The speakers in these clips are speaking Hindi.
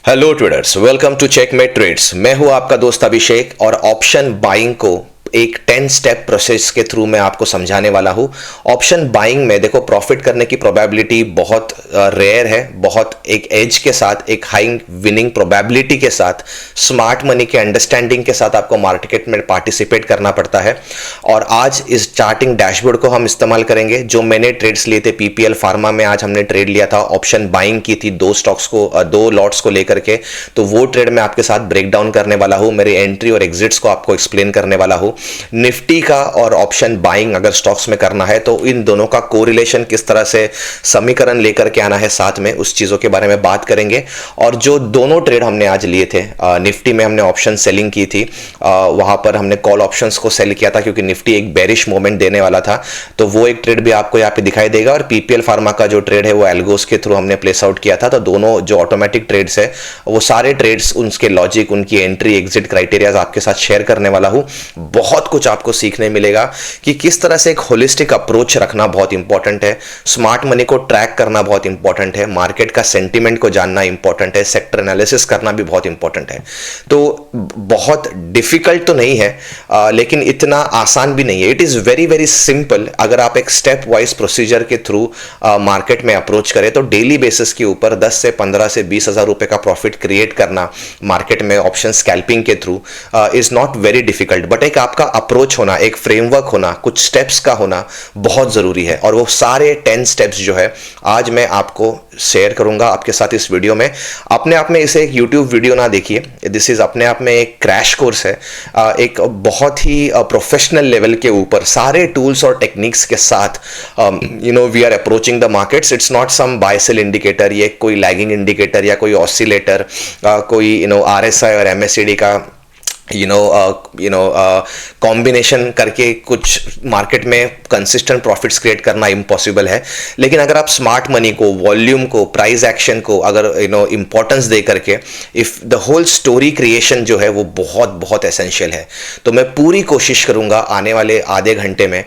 Hello traders, welcome to Checkmate Trades. मैं हूं आपका दोस्त अभिषेक और ऑप्शन बाइंग को एक 10 स्टेप प्रोसेस के थ्रू मैं आपको समझाने वाला हूं। ऑप्शन बाइंग में देखो, प्रॉफिट करने की प्रोबेबिलिटी बहुत रेयर है, बहुत एक एज के साथ, एक हाई विनिंग प्रोबेबिलिटी के साथ, स्मार्ट मनी के अंडरस्टैंडिंग के साथ आपको मार्केट में पार्टिसिपेट करना पड़ता है। और आज इस चार्टिंग डैशबोर्ड को हम इस्तेमाल करेंगे। जो मैंने ट्रेड्स लिए थे पीपीएल फार्मा में, आज हमने ट्रेड लिया था, ऑप्शन बाइंग की थी दो स्टॉक्स को, दो लॉट्स को लेकर के, तो वो ट्रेड मैं आपके साथ ब्रेक डाउन करने वाला हूं। मेरी एंट्री और एग्जिट्स को आपको एक्सप्लेन करने वाला हूं। निफ्टी का और ऑप्शन बाइंग अगर स्टॉक्स में करना है तो इन दोनों का कोरिलेशन किस तरह से समीकरण लेकर के आना है, साथ में उस चीजों के बारे में बात करेंगे। और जो दोनों ट्रेड हमने आज लिए थे, निफ्टी में हमने ऑप्शन सेलिंग की थी, वहां पर हमने कॉल ऑप्शंस को सेल किया था क्योंकि निफ्टी एक बेरिश मोमेंट देने वाला था, तो वो एक ट्रेड भी आपको यहाँ पे दिखाई देगा। और पीपीएल फार्मा का जो ट्रेड है वो एल्गोस के थ्रू हमने प्लेस आउट किया था। तो दोनों जो ऑटोमेटिक ट्रेड्स है वो सारे ट्रेड्स, उनके लॉजिक, उनकी एंट्री एग्जिट क्राइटेरिया आपके साथ शेयर करने वाला हूं। बहुत कुछ आपको सीखने मिलेगा कि किस तरह से एक होलिस्टिक अप्रोच रखना बहुत इंपॉर्टेंट है, स्मार्ट मनी को ट्रैक करना बहुत इंपॉर्टेंट है, मार्केट का सेंटीमेंट को जानना इंपॉर्टेंट है, सेक्टर एनालिसिस करना भी बहुत इंपॉर्टेंट है। तो बहुत डिफिकल्ट तो नहीं है, लेकिन इतना आसान भी नहीं है। It is very very simple. अगर आप एक स्टेप वाइज प्रोसीजर के थ्रू मार्केट में अप्रोच करें तो डेली बेसिस के ऊपर 10 से 15 से 20 हजार रुपए का प्रॉफिट क्रिएट करना मार्केट में ऑप्शन स्कैल्पिंग के through is not very difficult. But एक आपका अप्रोच होना, एक फ्रेमवर्क होना, कुछ स्टेप्स का होना बहुत जरूरी है। और वो सारे 10 स्टेप्स जो है आज मैं आपको शेयर करूंगा आपके साथ इस वीडियो में। अपने आप में इसे एक यूट्यूब वीडियो ना देखिए, दिस इज अपने आप में एक क्रैश कोर्स है, एक बहुत ही प्रोफेशनल लेवल के ऊपर सारे टूल्स और टेक्निक्स के साथ we are approaching the markets. It's not some buy sell indicator, ये कोई लैगिंग इंडिकेटर या कोई ऑसिलेटर, कोई आरएसआई और एमएससीडी का कॉम्बिनेशन करके कुछ मार्केट में कंसिस्टेंट प्रॉफिट्स क्रिएट करना इम्पॉसिबल है। लेकिन अगर आप स्मार्ट मनी को, वॉल्यूम को, प्राइस एक्शन को अगर इंपॉर्टेंस दे करके, if the whole story creation जो है वो बहुत बहुत एसेंशियल है। तो मैं पूरी कोशिश करूंगा आने वाले आधे घंटे में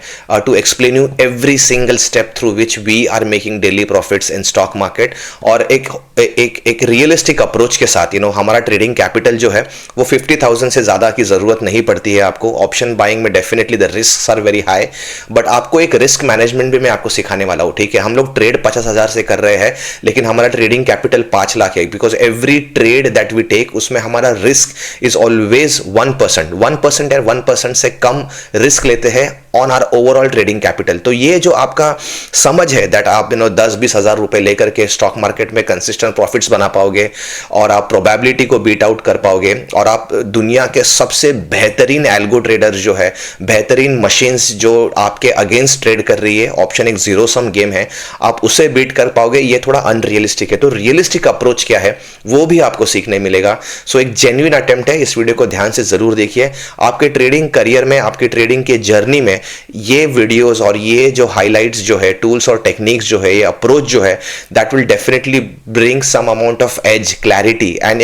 to explain you every single step through which we are making daily profits in stock market. और एक रियलिस्टिक अप्रोच के साथ हमारा ट्रेडिंग कैपिटल जो है वो 50,000 से ज्यादा की जरूरत नहीं पड़ती है आपको। ऑप्शन बाइंग में definitely the risk are very high, but आपको एक रिस्क मैनेजमेंट भी मैं आपको सिखाने वाला हूं। ठीक है, हम लोग ट्रेड 50,000 से कर रहे हैं, लेकिन हमारा ट्रेडिंग कैपिटल 5 लाख है, because every trade that we take उसमें हमारा रिस्क इज ऑलवेज 1%। 1% या 1% से कम रिस्क लेते हैं on our overall trading capital. तो ये जो आपका समझ है दैट आप 10-20 हजार रुपए लेकर के स्टॉक मार्केट में कंसिस्टेंट प्रॉफिट्स बना पाओगे और आप प्रोबेबिलिटी को बीट आउट कर पाओगे और आप दुनिया के सबसे बेहतरीन एल्गो ट्रेडर जो है, बेहतरीन मशीन्स जो आपके अगेंस्ट ट्रेड कर रही है, ऑप्शन एक जीरो सम गेम है, आप उसे बीट कर पाओगे, ये थोड़ा अनरियलिस्टिक है। तो रियलिस्टिक अप्रोच क्या है वो भी आपको सीखने मिलेगा। सो एक जेन्युइन अटेम्प्ट है, इस वीडियो को ध्यान से जरूर देखिए। आपके ट्रेडिंग करियर में, आपकी ट्रेडिंग के जर्नी में ये वीडियोस और ये जो हाइलाइट्स जो है, टूल्स और टेक्निक्स जो है, ये अप्रोच जो है, that will definitely bring some amount of edge, clarity and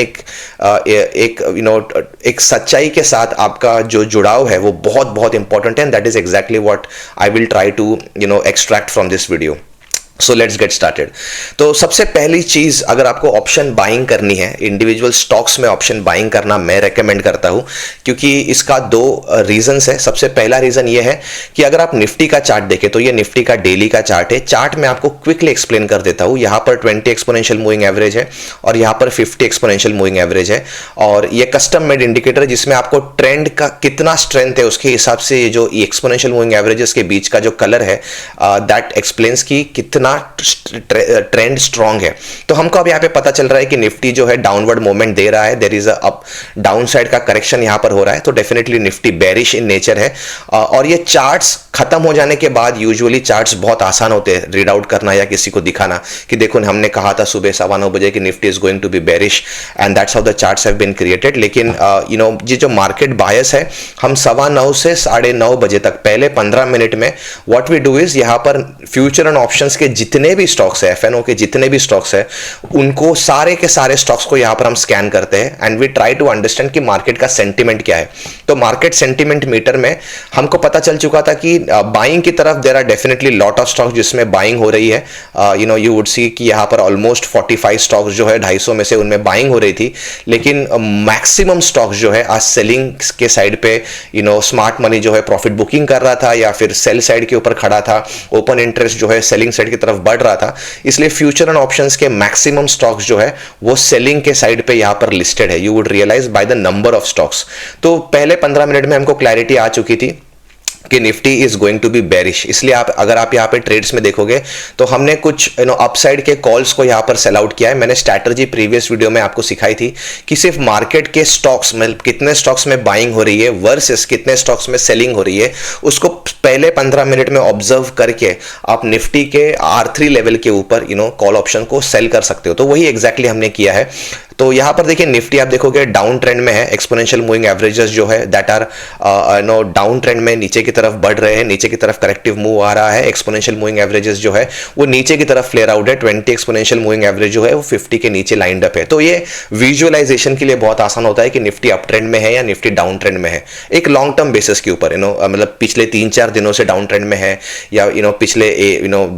एक सच्चाई के साथ आपका जो जुड़ाव है वो बहुत बहुत इंपॉर्टेंट है। That is exactly what I will try to extract from this video. So let's get started. तो सबसे पहली चीज, अगर आपको ऑप्शन बाइंग करनी है, इंडिविजुअल स्टॉक्स में ऑप्शन बाइंग करना मैं रेकमेंड करता हूं, क्योंकि इसका दो रीजंस है। सबसे पहला रीजन ये है कि अगर आप निफ्टी का चार्ट देखें तो ये निफ्टी का डेली का चार्ट है। चार्ट में आपको क्विकली एक्सप्लेन कर देता हूं। यहां पर 20 एक्सपोनेंशियल मूविंग एवरेज है और यहां पर 50 एक्सपोनेंशियल मूविंग एवरेज है, और ये कस्टम मेड इंडिकेटर है जिसमें आपको ट्रेंड का कितना स्ट्रेंथ है उसके हिसाब से ये जो एक्सपोनेंशियल मूविंग एवरेजेस के बीच का जो कलर है दैट एक्सप्लेन्स की कितना ट्रेंड स्ट्रांग है। तो हमको अब यहाँ पे पता चल रहा है कि निफ्टी जो है डाउनवर्ड मूवमेंट दे रहा है, there is a downside का करेक्शन यहाँ पर हो रहा है, तो definitely Nifty bearish in nature है। और ये चार्ट्स खत्म हो जाने के बाद, यूजुअली चार्ट्स बहुत आसान होते हैं रीड आउट करना या किसी को दिखाना कि देखो हमने कहा था सुबह 9:15 बजे कि Nifty is going to be bearish and that's how the charts have been created. लेकिन ये जो मार्केट बायस है, हम 9:15 से 9:30 बजे तक पहले 15 मिनट में व्हाट वी डू इज यहाँ पर फ्यूचर एंड ऑप्शंस के जितने भी स्टॉक्स है, एफएनओ के जितने भी स्टॉक्स है, उनको सारे के सारे स्टॉक्स को यहां पर हम स्कैन करते हैं and we try to understand कि मार्केट का सेंटिमेंट क्या है। तो मार्केट सेंटिमेंट मीटर में हमको पता चल चुका था कि बाइंग की तरफ there are definitely lot of stocks जिसमें बाइंग हो रही है। यू वुड सी कि यहां पर ऑलमोस्ट 45 स्टॉक्स जो है 250 में से उनमें बाइंग हो रही थी, लेकिन मैक्सिमम स्टॉक्स जो है आज सेलिंग के साइड पे स्मार्ट मनी जो है प्रॉफिट बुकिंग कर रहा था या फिर सेल साइड के ऊपर खड़ा था। ओपन इंटरेस्ट जो है सेलिंग साइड की तरफ बढ़ रहा था, इसलिए फ्यूचर एंड ऑप्शंस के मैक्सिमम स्टॉक्स जो है वो सेलिंग के साइड पे यहां पर लिस्टेड है। You would realise by the number of stocks. तो पहले 15 मिनट में हमको क्लैरिटी आ चुकी थी कि Nifty is going to be bearish. इसलिए अगर आप यहाँ पे ट्रेड्स में देखोगे तो हमने कुछ अपसाइड के कॉल्स को यहाँ पर सेल आउट किया है। मैंने स्ट्रैटेजी प्रीवियस वीडियो में आपको सिखाई थी कि सिर्फ मार्केट के स्टॉक्स में कितने स्टॉक्स में बाइंग हो रही है वर्सेस कितने स्टॉक्स में सेलिंग हो रही है, उसको पहले 15 मिनट में ऑब्जर्व करके आप निफ्टी के R3 लेवल के ऊपर कॉल ऑप्शन को सेल कर सकते हो। तो वही एग्जैक्टली हमने किया है। तो यहां पर देखिए निफ्टी आप देखोगे डाउन ट्रेंड में है। एक्सपोनेंशियल मूविंग एवरेजेस जो है दैट आर डाउन ट्रेंड में नीचे की तरफ बढ़ रहे हैं, नीचे की तरफ करेक्टिव मूव आ रहा है। एक्सपोनेंशियल मूविंग एवरेजेस जो है वो नीचे की तरफ फ्लेयर आउट है। 20 एक्सपोनेंशियल मूविंग एवरेज जो है वो 50 के नीचे लाइंड अप है। तो ये विजुअलाइजेशन के लिए बहुत आसान होता है कि निफ्टी अप ट्रेंड में है या निफ्टी डाउन ट्रेंड में है। एक लॉन्ग टर्म बेसिस के ऊपर मतलब पिछले 3-4 दिनों से डाउन ट्रेंड में है या पिछले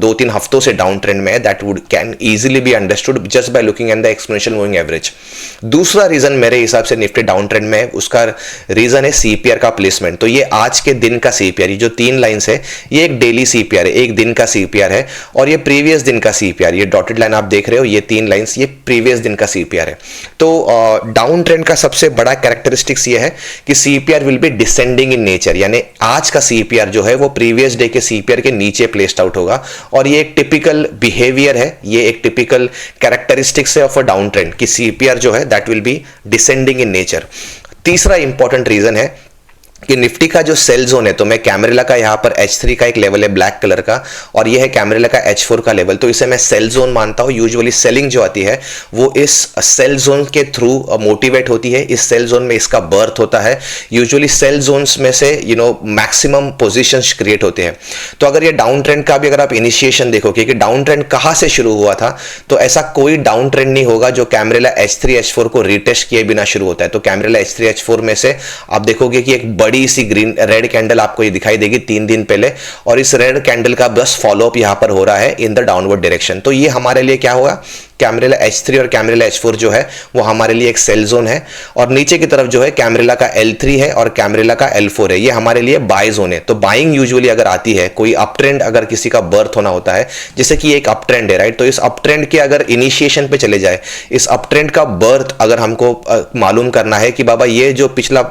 2-3 हफ्तों से डाउन ट्रेंड में है, that would can easily be understood just by looking at the exponential moving average. दूसरा रीजन मेरे हिसाब से निफ्टी डाउन ट्रेंड में है, उसका रीजन है सीपीआर का प्लेसमेंट। तो ये आज के दिन का सीपीआर, ये जो 3 लाइंस है ये एक डेली सीपीआर है, एक दिन का सीपीआर है, और ये प्रीवियस दिन का सीपीआर, ये डॉटेड लाइन आप देख रहे हो, ये 3 लाइंस ये प्रीवियस दिन का सीपीआर है। तो डाउन ट्रेंड का सबसे बड़ा कैरेक्टरिस्टिक्स ये है कि CPR will be descending in nature, यानी आज का सीपीआर जो है वो प्रीवियस डे के सीपीआर के नीचे प्लेस्ड आउट होगा, और ये एक टिपिकल बिहेवियर है, ये एक टिपिकल कैरेक्टरिस्टिक्स है ऑफ अ डाउन ट्रेंड कि सीपीआर जो है that will be descending in nature. तीसरा इंपॉर्टेंट रीजन है कि निफ्टी का जो सेल जोन है, तो मैं कैमरेला का यहाँ पर H3 का एक लेवल है ब्लैक कलर का, और ये है कैमरेला का H4 का लेवल, तो इसे मैं सेल जोन मानता हूँ। यूजुअली सेलिंग जो आती है वो इस सेल जोन के थ्रू मोटिवेट होती है, इस सेल जोन में इसका बर्थ होता है। यूजुअली सेल जोन्स में से मैक्सिमम पोजीशंस क्रिएट होते हैं। तो अगर ये डाउन ट्रेंड का भी अगर आप इनिशिएशन देखोगे कि डाउन ट्रेंड कहाँ से शुरू हुआ था, तो ऐसा कोई डाउन ट्रेंड नहीं होगा जो कैमरेला H3 H4 को रिटेस्ट किए बिना शुरू होता है। तो कैमरेला H3 H4 में से आप देखोगे कि एक बड़ी सी रेड कैंडल आपको ये दिखाई देगी 3 दिन पहले, और इस रेड कैंडल का बस फॉलोअप यहां पर हो रहा है इन द डाउनवर्ड डायरेक्शन। तो ये हमारे लिए क्या होगा, कैमरेला H3 और कैमरेला H4 जो है वो हमारे लिए एक सेल जोन है, और नीचे की तरफ जो है कैमरेला का L3 है और कैमरेला का L4 है, ये हमारे लिए बाय जोन है। तो बाइंग यूजुअली अगर आती है, कोई अप ट्रेंड अगर किसी का बर्थ होना होता है, जैसे कि एक अप ट्रेंड है राइट, तो इस अप ट्रेंड के अगर इनिशिएशन पे चले जाए, इस अप ट्रेंड का बर्थ अगर हमको मालूम करना है कि बाबा ये जो पिछला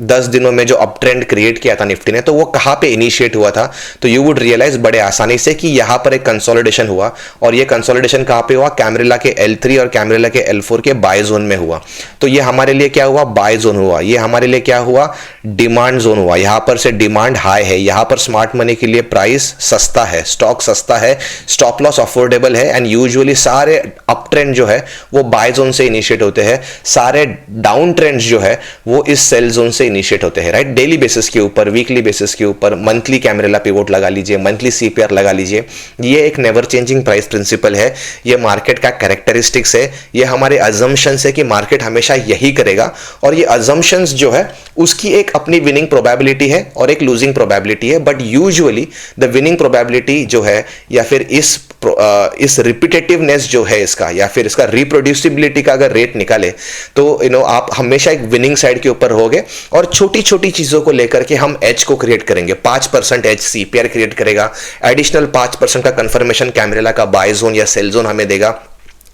10 दिनों में जो अप ट्रेंड क्रिएट किया था निफ्टी ने, तो वो कहां पे इनिशिएट हुआ था, तो यू वुड रियलाइज बड़े आसानी से कि यहां पर एक कंसोलिडेशन हुआ, और ये कंसोलिडेशन कहां पे हुआ, कैमरेला के L3 और कैमरेला के L4 के बाय जोन में हुआ। तो ये हमारे लिए क्या हुआ, बाय जोन हुआ। ये हमारे लिए क्या हुआ, डिमांड जोन हुआ। यहां पर से डिमांड हाई है, यहां पर स्मार्ट मनी के लिए प्राइस सस्ता है, स्टॉक सस्ता है, स्टॉप लॉस अफोर्डेबल है, एंड यूजुअली सारे अप ट्रेंड जो है वो बाय जोन से इनिशिएट होते हैं, सारे डाउन ट्रेंड्स जो है वो इस सेल जोन से इनिशिएट होते हैं राइट। डेली बेसिस के ऊपर, वीकली बेसिस के ऊपर, मंथली कैमरेला पिवोट लगा लीजिए, मंथली सीपीआर लगा लीजिए, ये एक नेवर चेंजिंग प्राइस प्रिंसिपल है, ये मार्केट का कैरेक्टरिस्टिक्स है, ये हमारे अजम्पशंस है कि मार्केट हमेशा यही करेगा, और ये अजम्पशंस जो है उसकी एक अपनी विनिंग प्रोबेबिलिटी है और एक लूजिंग प्रोबेबिलिटी है, but usually the winning probability जो है या फिर इस रिपीटेटिवनेस जो है इसका, या फिर इसका रिप्रोड्यूसिबिलिटी का अगर रेट निकाले तो आप हमेशा एक विनिंग साइड के ऊपर रहोगे, और छोटी छोटी चीजों को लेकर के हम एज को क्रिएट करेंगे। 5% एज सीपीआर क्रिएट करेगा, एडिशनल 5% का कंफर्मेशन कैमरेला का बाय जोन या सेल जोन हमें देगा,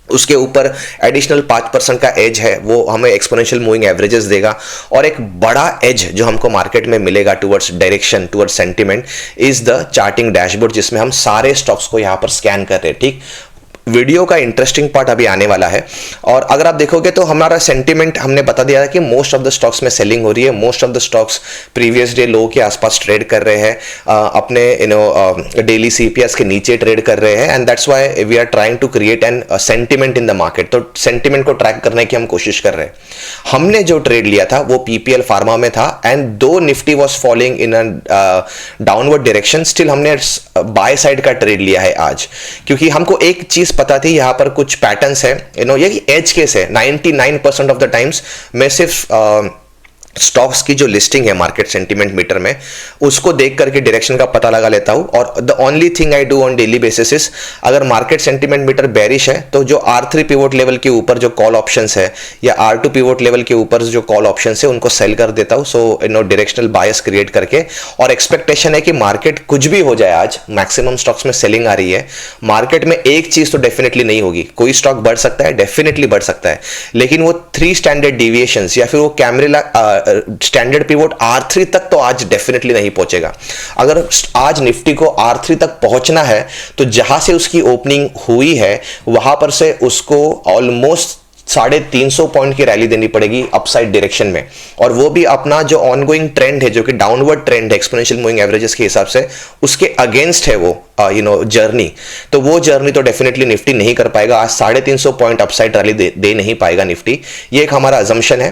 उसके ऊपर एडिशनल 5% का एज है वो हमें एक्सपोनेंशियल मूविंग एवरेजेस देगा, और एक बड़ा एज जो हमको मार्केट में मिलेगा towards direction, towards sentiment, is the charting dashboard, जिसमें हम सारे स्टॉक्स को यहां पर स्कैन कर रहे हैं। ठीक, वीडियो का इंटरेस्टिंग पार्ट अभी आने वाला है। और अगर आप देखोगे तो हमारा सेंटिमेंट हमने बता दिया है कि मोस्ट ऑफ द स्टॉक्स में सेलिंग हो रही है, most of the stocks previous day लो के आसपास ट्रेड कर रहे हैं, अपने डेली सीपीएस के नीचे ट्रेड कर रहे हैं, and that's why we are trying to create an sentiment in the market. तो सेंटिमेंट को ट्रैक करने की हम कोशिश कर रहे हैं। हमने जो ट्रेड लिया था वो पीपीएल फार्मा में था, एंड दो Nifty was following in a downward direction, still हमने बाय साइड का ट्रेड लिया है आज, क्योंकि हमको एक चीज पता थी, यहां पर कुछ पैटर्न्स है, ये एज केस है। 99% ऑफ द टाइम्स मैं सिर्फ स्टॉक्स की जो लिस्टिंग है मार्केट सेंटीमेंट मीटर में, उसको देख करके डायरेक्शन का पता लगा लेता हूं। और the only thing I do on daily basis is, अगर मार्केट सेंटीमेंट मीटर बेरिश है तो जो R3 पिवोट लेवल के ऊपर जो कॉल ऑप्शंस है, या R2 पिवोट लेवल के ऊपर जो कॉल ऑप्शंस है, उनको सेल कर देता हूं। सो डायरेक्शनल बायस क्रिएट करके, और एक्सपेक्टेशन है कि मार्केट कुछ भी हो जाए, आज मैक्सिमम स्टॉक्स में सेलिंग आ रही है। मार्केट में एक चीज तो डेफिनेटली नहीं होगी, कोई स्टॉक बढ़ सकता है, डेफिनेटली बढ़ सकता है, लेकिन वो 3 स्टैंडर्ड डिविएशंस या फिर वो कैमरेला स्टैंडर्ड पिवोट R3 तक तो आज डेफिनेटली नहीं पहुंचेगा। अगर आज निफ्टी को R3 तक पहुंचना है तो जहां से उसकी ओपनिंग हुई है वहां पर से उसको ऑलमोस्ट 350 पॉइंट की रैली देनी पड़ेगी अपसाइड डायरेक्शन में, और वो भी अपना जो ऑनगोइंग ट्रेंड है, जो कि डाउनवर्ड ट्रेंड है एक्सपोनेंशियल मूविंग एवरेजेस के हिसाब से, उसके अगेंस्ट है वो जर्नी। तो वो जर्नी तो डेफिनेटली निफ्टी नहीं कर पाएगा आज। 350 पॉइंट अपसाइड रैली दे नहीं पाएगा निफ्टी, ये एक हमारा अजम्पशन है।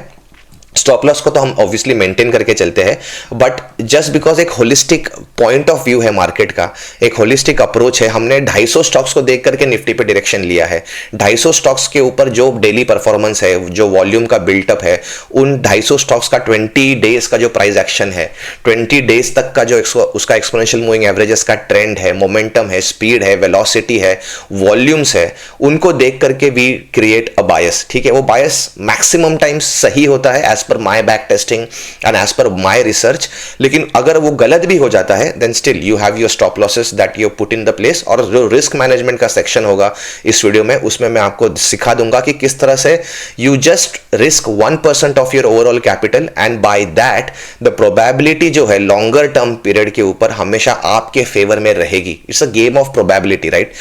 स्टॉप लॉस को तो हम ऑब्वियसली मेंटेन करके चलते हैं, बट जस्ट बिकॉज एक होलिस्टिक पॉइंट ऑफ व्यू है मार्केट का, एक होलिस्टिक अप्रोच है। हमने 250 स्टॉक्स को देख करके निफ्टी पे डायरेक्शन लिया है। 250 स्टॉक्स के ऊपर जो डेली परफॉर्मेंस है, जो वॉल्यूम का बिल्टअप है, उन 250 स्टॉक्स का 20 डेज का जो प्राइस एक्शन है, 20 डेज तक का जो उसका एक्सपोनेंशियल मूविंग एवरेजेस का ट्रेंड है, मोमेंटम है, स्पीड है, वेलोसिटी है, वॉल्यूम्स है, उनको देख करके वी क्रिएट अ बायस। ठीक है, वो बायस मैक्सिमम टाइम्स सही होता है as per my back testing and as per my research, लेकिन अगर वो गलत भी हो जाता है then still you have your stop losses that you put in the place. और जो रिस्क मैनेजमेंट का सेक्शन होगा इस वीडियो में, उसमें मैं आपको सिखा दूंगा कि किस तरह से you just risk 1% of your overall capital, and by that the probability जो है लॉन्गर टर्म पीरियड के ऊपर हमेशा आपके फेवर में रहेगी। It's a game of probability, right.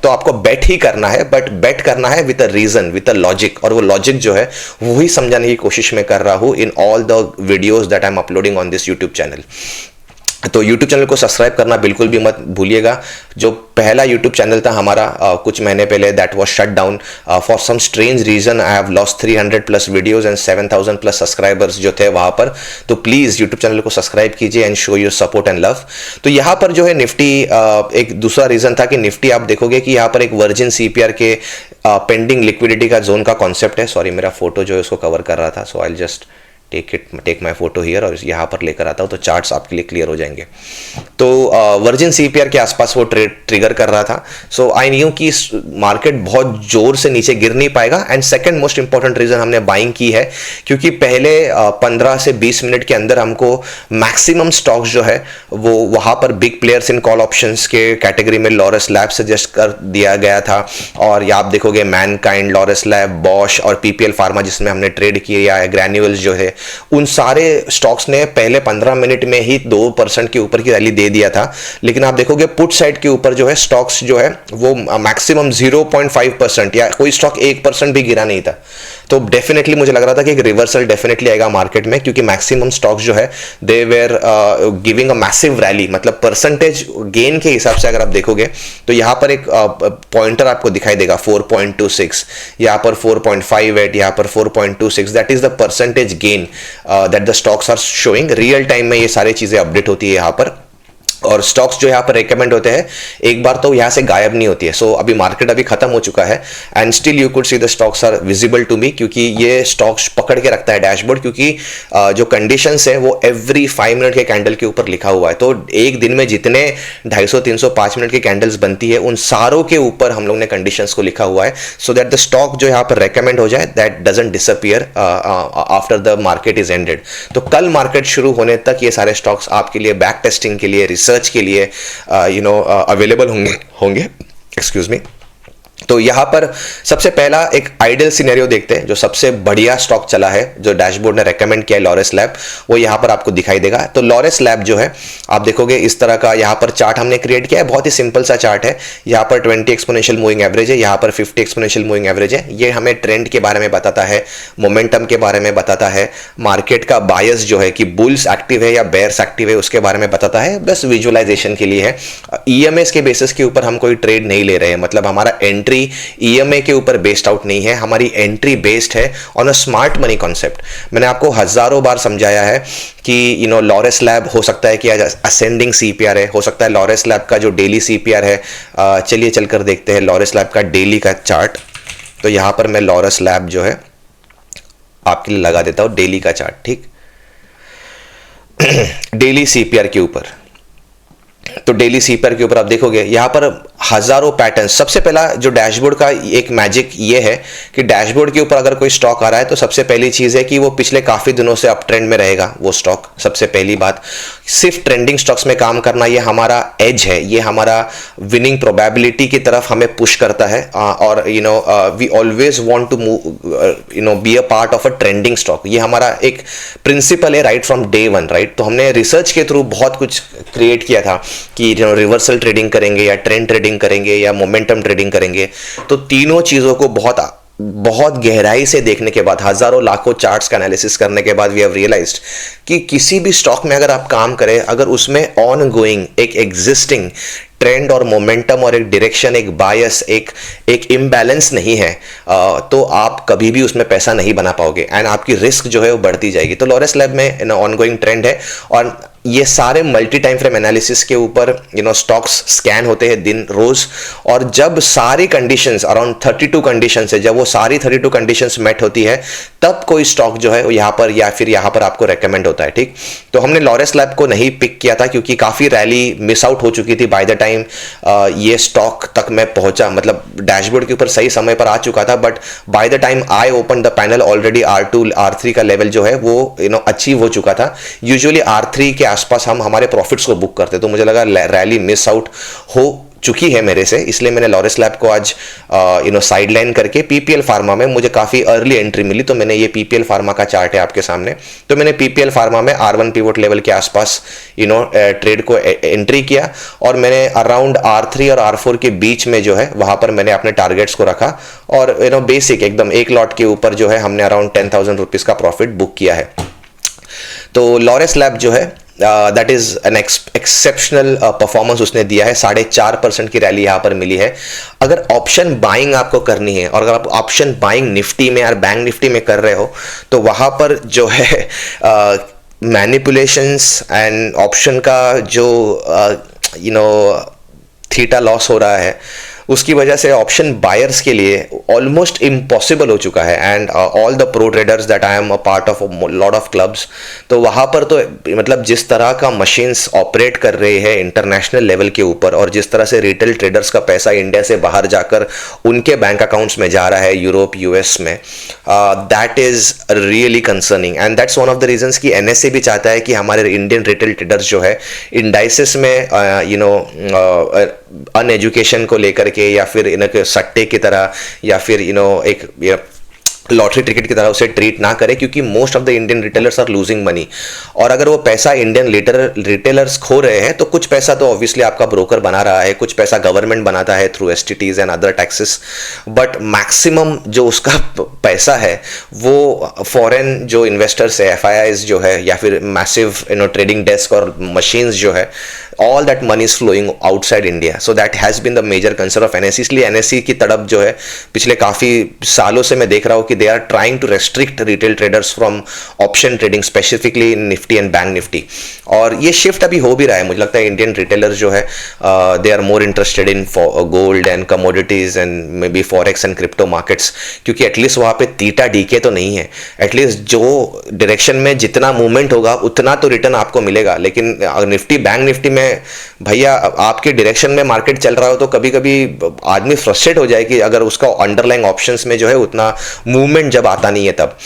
तो आपको बेट ही करना है, बट बेट करना है with a reason, with a logic, और वो लॉजिक जो है वही समझाने की कोशिश में कर रहा हूं in all the videos that I M uploading on this YouTube channel. तो YouTube चैनल को सब्सक्राइब करना बिल्कुल भी मत भूलिएगा। जो पहला YouTube चैनल था हमारा कुछ महीने पहले, that was shut down for some strange reason. I have lost 300+ videos and 7000+ subscribers जो थे वहां पर। तो प्लीज YouTube चैनल को सब्सक्राइब कीजिए and show your support and love. तो यहाँ पर जो है निफ्टी, एक दूसरा रीजन था कि निफ्टी आप देखोगे कि यहाँ पर एक वर्जिन CPR के पेंडिंग लिक्विडिटी का जोन का कॉन्सेप्ट है। सॉरी, मेरा फोटो जो है उसको कवर कर रहा था, so I just take my photo here, और यहाँ पर लेकर आता हूँ तो चार्ट्स आपके लिए क्लियर हो जाएंगे। तो वर्जिन CPR के आसपास वो ट्रिगर कर रहा था। सो आई न्यू कि मार्केट बहुत जोर से नीचे गिर नहीं पाएगा। And second most important reason हमने बाइंग की है, क्योंकि पहले 15 से 20 मिनट के अंदर हमको मैक्सिमम स्टॉक्स जो है वो वहां पर big players in call options के कैटेगरी में लॉरस लैब सजेस्ट कर दिया गया था। और आप देखोगे मैनकाइंड, लॉरस लैब, बॉश और PPL फार्मा जिसमें हमने ट्रेड किया है, ग्रैन्यूल्स जो है, उन सारे स्टॉक्स ने पहले 15 मिनट में ही 2% के ऊपर की रैली दे दिया था। लेकिन आप देखोगे पुट साइड के ऊपर जो है स्टॉक्स जो है वो मैक्सिमम 0.5% या कोई स्टॉक 1% भी गिरा नहीं था। तो डेफिनेटली मुझे लग रहा था कि एक रिवर्सल डेफिनेटली आएगा मार्केट में, क्योंकि मैक्सिमम स्टॉक्स जो है they were giving a massive rally. मतलब परसेंटेज गेन के हिसाब से अगर आप देखोगे तो यहाँ पर एक पॉइंटर आपको दिखाई देगा 4.26, यहाँ पर 4.58, यहाँ पर 4.26। That is the percentage gain that the stocks are showing. Real time में ये सारी चीजें अपडेट होती है यहाँ पर, और स्टॉक्स जो यहाँ पर रेकमेंड होते हैं एक बार तो यहाँ से गायब नहीं होती है। सो अभी मार्केट अभी खत्म हो चुका है and still you could see the stocks are visible to me, क्योंकि ये स्टॉक्स पकड़ के रखता है डैशबोर्ड, क्योंकि जो कंडीशंस है वो एवरी 5 मिनट के कैंडल के ऊपर लिखा हुआ है। तो एक दिन में जितने 250, 300, 5 मिनट की कैंडल्स बनती है उन सारों के ऊपर हम लोग ने कंडीशंस को लिखा हुआ है, सो दैट द स्टॉक जो यहाँ पर रेकमेंड हो जाए that doesn't disappear after the market is ended. तो कल मार्केट शुरू होने तक ये सारे स्टॉक्स आपके लिए बैक टेस्टिंग के लिए, रिसर्च के लिए अवेलेबल होंगे। Excuse me. तो यहाँ पर सबसे पहला एक आइडियल सिनेरियो देखते हैं, जो सबसे बढ़िया स्टॉक चला है जो डैशबोर्ड ने रेकमेंड किया है लॉरेस लैब, वो यहाँ पर आपको दिखाई देगा। तो लॉरेस लैब जो है आप देखोगे इस तरह का यहाँ पर चार्ट हमने क्रिएट किया है, बहुत ही सिंपल सा चार्ट है। यहाँ पर 20 एक्सपोनेंशियल मूविंग एवरेज है, यहाँ पर 50 एक्सपोनेंशियल मूविंग एवरेज है। ये हमें ट्रेंड के बारे में बताता है, मोमेंटम के बारे में बताता है, मार्केट का बायस जो है कि बुल्स एक्टिव है या बेयर्स एक्टिव है उसके बारे में बताता है, बस विजुअलाइजेशन के लिए है। ईएमएस के बेसिस के ऊपर हम कोई ट्रेड नहीं ले रहे हैं, मतलब हमारा एंट्री ईएमए के ऊपर बेस्ड आउट नहीं है, हमारी एंट्री बेस्ड है on a smart money concept. मैंने आपको हजारों बार समझाया है कि लॉरेस लैब हो सकता है कि आज असेंडिंग सीपीआर है, हो सकता है लॉरेस लैब का जो डेली सीपीआर है, चलिए चलकर देखते हैं लॉरेस लैब का डेली का चार्ट। तो यहां पर मैं लॉरेस लैब जो है आपके लिए लगा देता हूं डेली का चार्ट, ठीक। डेली सीपीआर के ऊपर, तो डेली सीपीआर के ऊपर आप देखोगे यहां पर हजारों पैटर्न। सबसे पहला जो डैशबोर्ड का एक मैजिक ये है कि डैशबोर्ड के ऊपर अगर कोई स्टॉक आ रहा है तो सबसे पहली चीज है कि वो पिछले काफी दिनों से अप ट्रेंड में रहेगा वो स्टॉक। सबसे पहली बात, सिर्फ ट्रेंडिंग स्टॉक्स में काम करना ये हमारा एज है, ये हमारा विनिंग प्रोबेबिलिटी की तरफ हमें पुश करता है। और we always want to move be a part of a trending stock, ये हमारा एक प्रिंसिपल है right from day one, right. तो हमने रिसर्च के थ्रू बहुत कुछ क्रिएट किया था कि रिवर्सल ट्रेडिंग करेंगे या ट्रेंड ट्रेडिंग करेंगे या मोमेंटम ट्रेडिंग करेंगे। तो तीनों चीजों को बहुत गहराई से देखने के बाद, हजारों लाखों चार्ट्स का एनालिसिस करने के बाद वी हैव रियलाइज्ड कि किसी भी स्टॉक में अगर आप काम करें, अगर उसमें ऑन गोइंग एक एग्जिस्टिंग ट्रेंड और मोमेंटम और एक डायरेक्शन, एक बायस, एक इम्बैलेंस नहीं है, तो आप कभी भी उसमें पैसा नहीं बना पाओगे एंड आपकी रिस्क जो है वो बढ़ती जाएगी। तो लॉरेस लैब में ऑन गोइंग ट्रेंड है और ये सारे मल्टी टाइम फ्रेम एनालिसिस के ऊपर स्टॉक्स स्कैन होते हैं दिन रोज, और जब सारी कंडीशंस अराउंड 32 कंडीशंस है, जब वो सारी 32 कंडीशंस मेट होती है तब कोई स्टॉक जो है वो यहाँ पर या फिर यहाँ पर आपको रेकमेंड होता है, ठीक। तो हमने लॉरेस लैब को नहीं पिक किया था क्योंकि काफी रैली मिस आउट हो चुकी थी बाय द टाइम ये स्टॉक तक मैं पहुंचा, मतलब डैशबोर्ड के ऊपर सही समय पर आ चुका था, but by the time I open the panel already R2 R3 का लेवल जो है वो अचीव हो चुका था। यूजुअली R3 के आसपास हम हमारे प्रॉफिट्स को बुक करते, तो मुझे लगा रैली मिस आउट हो चुकी है मेरे से, इसलिए मैंने लॉरेस लैब को आज साइडलाइन करके पीपीएल फार्मा में मुझे काफी अर्ली एंट्री मिली, तो मैंने ये पीपीएल फार्मा का चार्ट है आपके सामने। तो मैंने पीपीएल फार्मा में R1 पिवोट लेवल के आसपास ट्रेड को एंट्री किया और मैंने अराउंड R3 और R4 के बीच में जो है वहां पर मैंने अपने टारगेट्स को रखा और बेसिक एकदम एक लॉट के ऊपर जो है हमने अराउंड 10,000 रुपीज का प्रॉफिट बुक किया है। तो लॉरेस लैब जो है that is an exceptional performance उसने दिया है, 4.5% की रैली यहां पर मिली है। अगर ऑप्शन बाइंग आपको करनी है और अगर आप ऑप्शन बाइंग निफ्टी में और बैंक निफ्टी में कर रहे हो तो वहां पर जो है मैनिपुलेशंस एंड ऑप्शन का जो थीटा लॉस हो रहा है उसकी वजह से ऑप्शन बायर्स के लिए ऑलमोस्ट इम्पॉसिबल हो चुका है। And all the pro traders that I am a part of lot of clubs, तो वहाँ पर तो मतलब जिस तरह का मशीन्स ऑपरेट कर रहे हैं इंटरनेशनल लेवल के ऊपर और जिस तरह से रिटेल ट्रेडर्स का पैसा इंडिया से बाहर जाकर उनके बैंक अकाउंट्स में जा रहा है यूरोप यूएस में, that is really concerning and that's one of the reasons कि एनएसए भी चाहता है कि हमारे इंडियन रिटेल ट्रेडर्स जो है इंडाइसिस में अनएजुकेशन को लेकर के या फिर सट्टे की तरह या फिर एक लॉटरी टिकट की तरह उसे ट्रीट ना करे, क्योंकि most of the Indian retailers are losing money. और अगर वो पैसा इंडियन रिटेलर्स खो रहे हैं तो कुछ पैसा तो ऑब्वियसली आपका ब्रोकर बना रहा है, कुछ पैसा गवर्नमेंट बनाता है through STTs and other taxes, but maximum जो उसका पैसा है वो फॉरेन जो इन्वेस्टर्स है, एफआईआईज जो है या फिर मैसिव ट्रेडिंग डेस्क और मशीन्स जो है, all that money is flowing outside India. So that has been the major concern of NSE. इसलिए NSE की तड़प जो है पिछले काफी सालों से मैं देख रहा हूँ कि they are trying to restrict retail traders from option trading specifically in Nifty and Bank Nifty. और ये शिफ्ट अभी हो भी रहा है, मुझे लगता है इंडियन रिटेलर्स जो है they are more interested in gold and commodities and maybe forex and crypto markets, क्योंकि एटलीस्ट वहाँ पे तीटा डीके तो नहीं है, एटलीस्ट जो डायरेक्शन में जितना मूवमेंट होगा उतना तो रिटर्न आपको मिलेगा। लेकिन निफ्टी बैंक निफ्टी में में भैया आपके डायरेक्शन में मार्केट चल रहा हो तो कभी कभी आदमी फ्रस्ट्रेट हो जाए कि अगर उसका अंडरलाइंग ऑप्शंस में जो है उतना मूवमेंट जब आता नहीं है तब।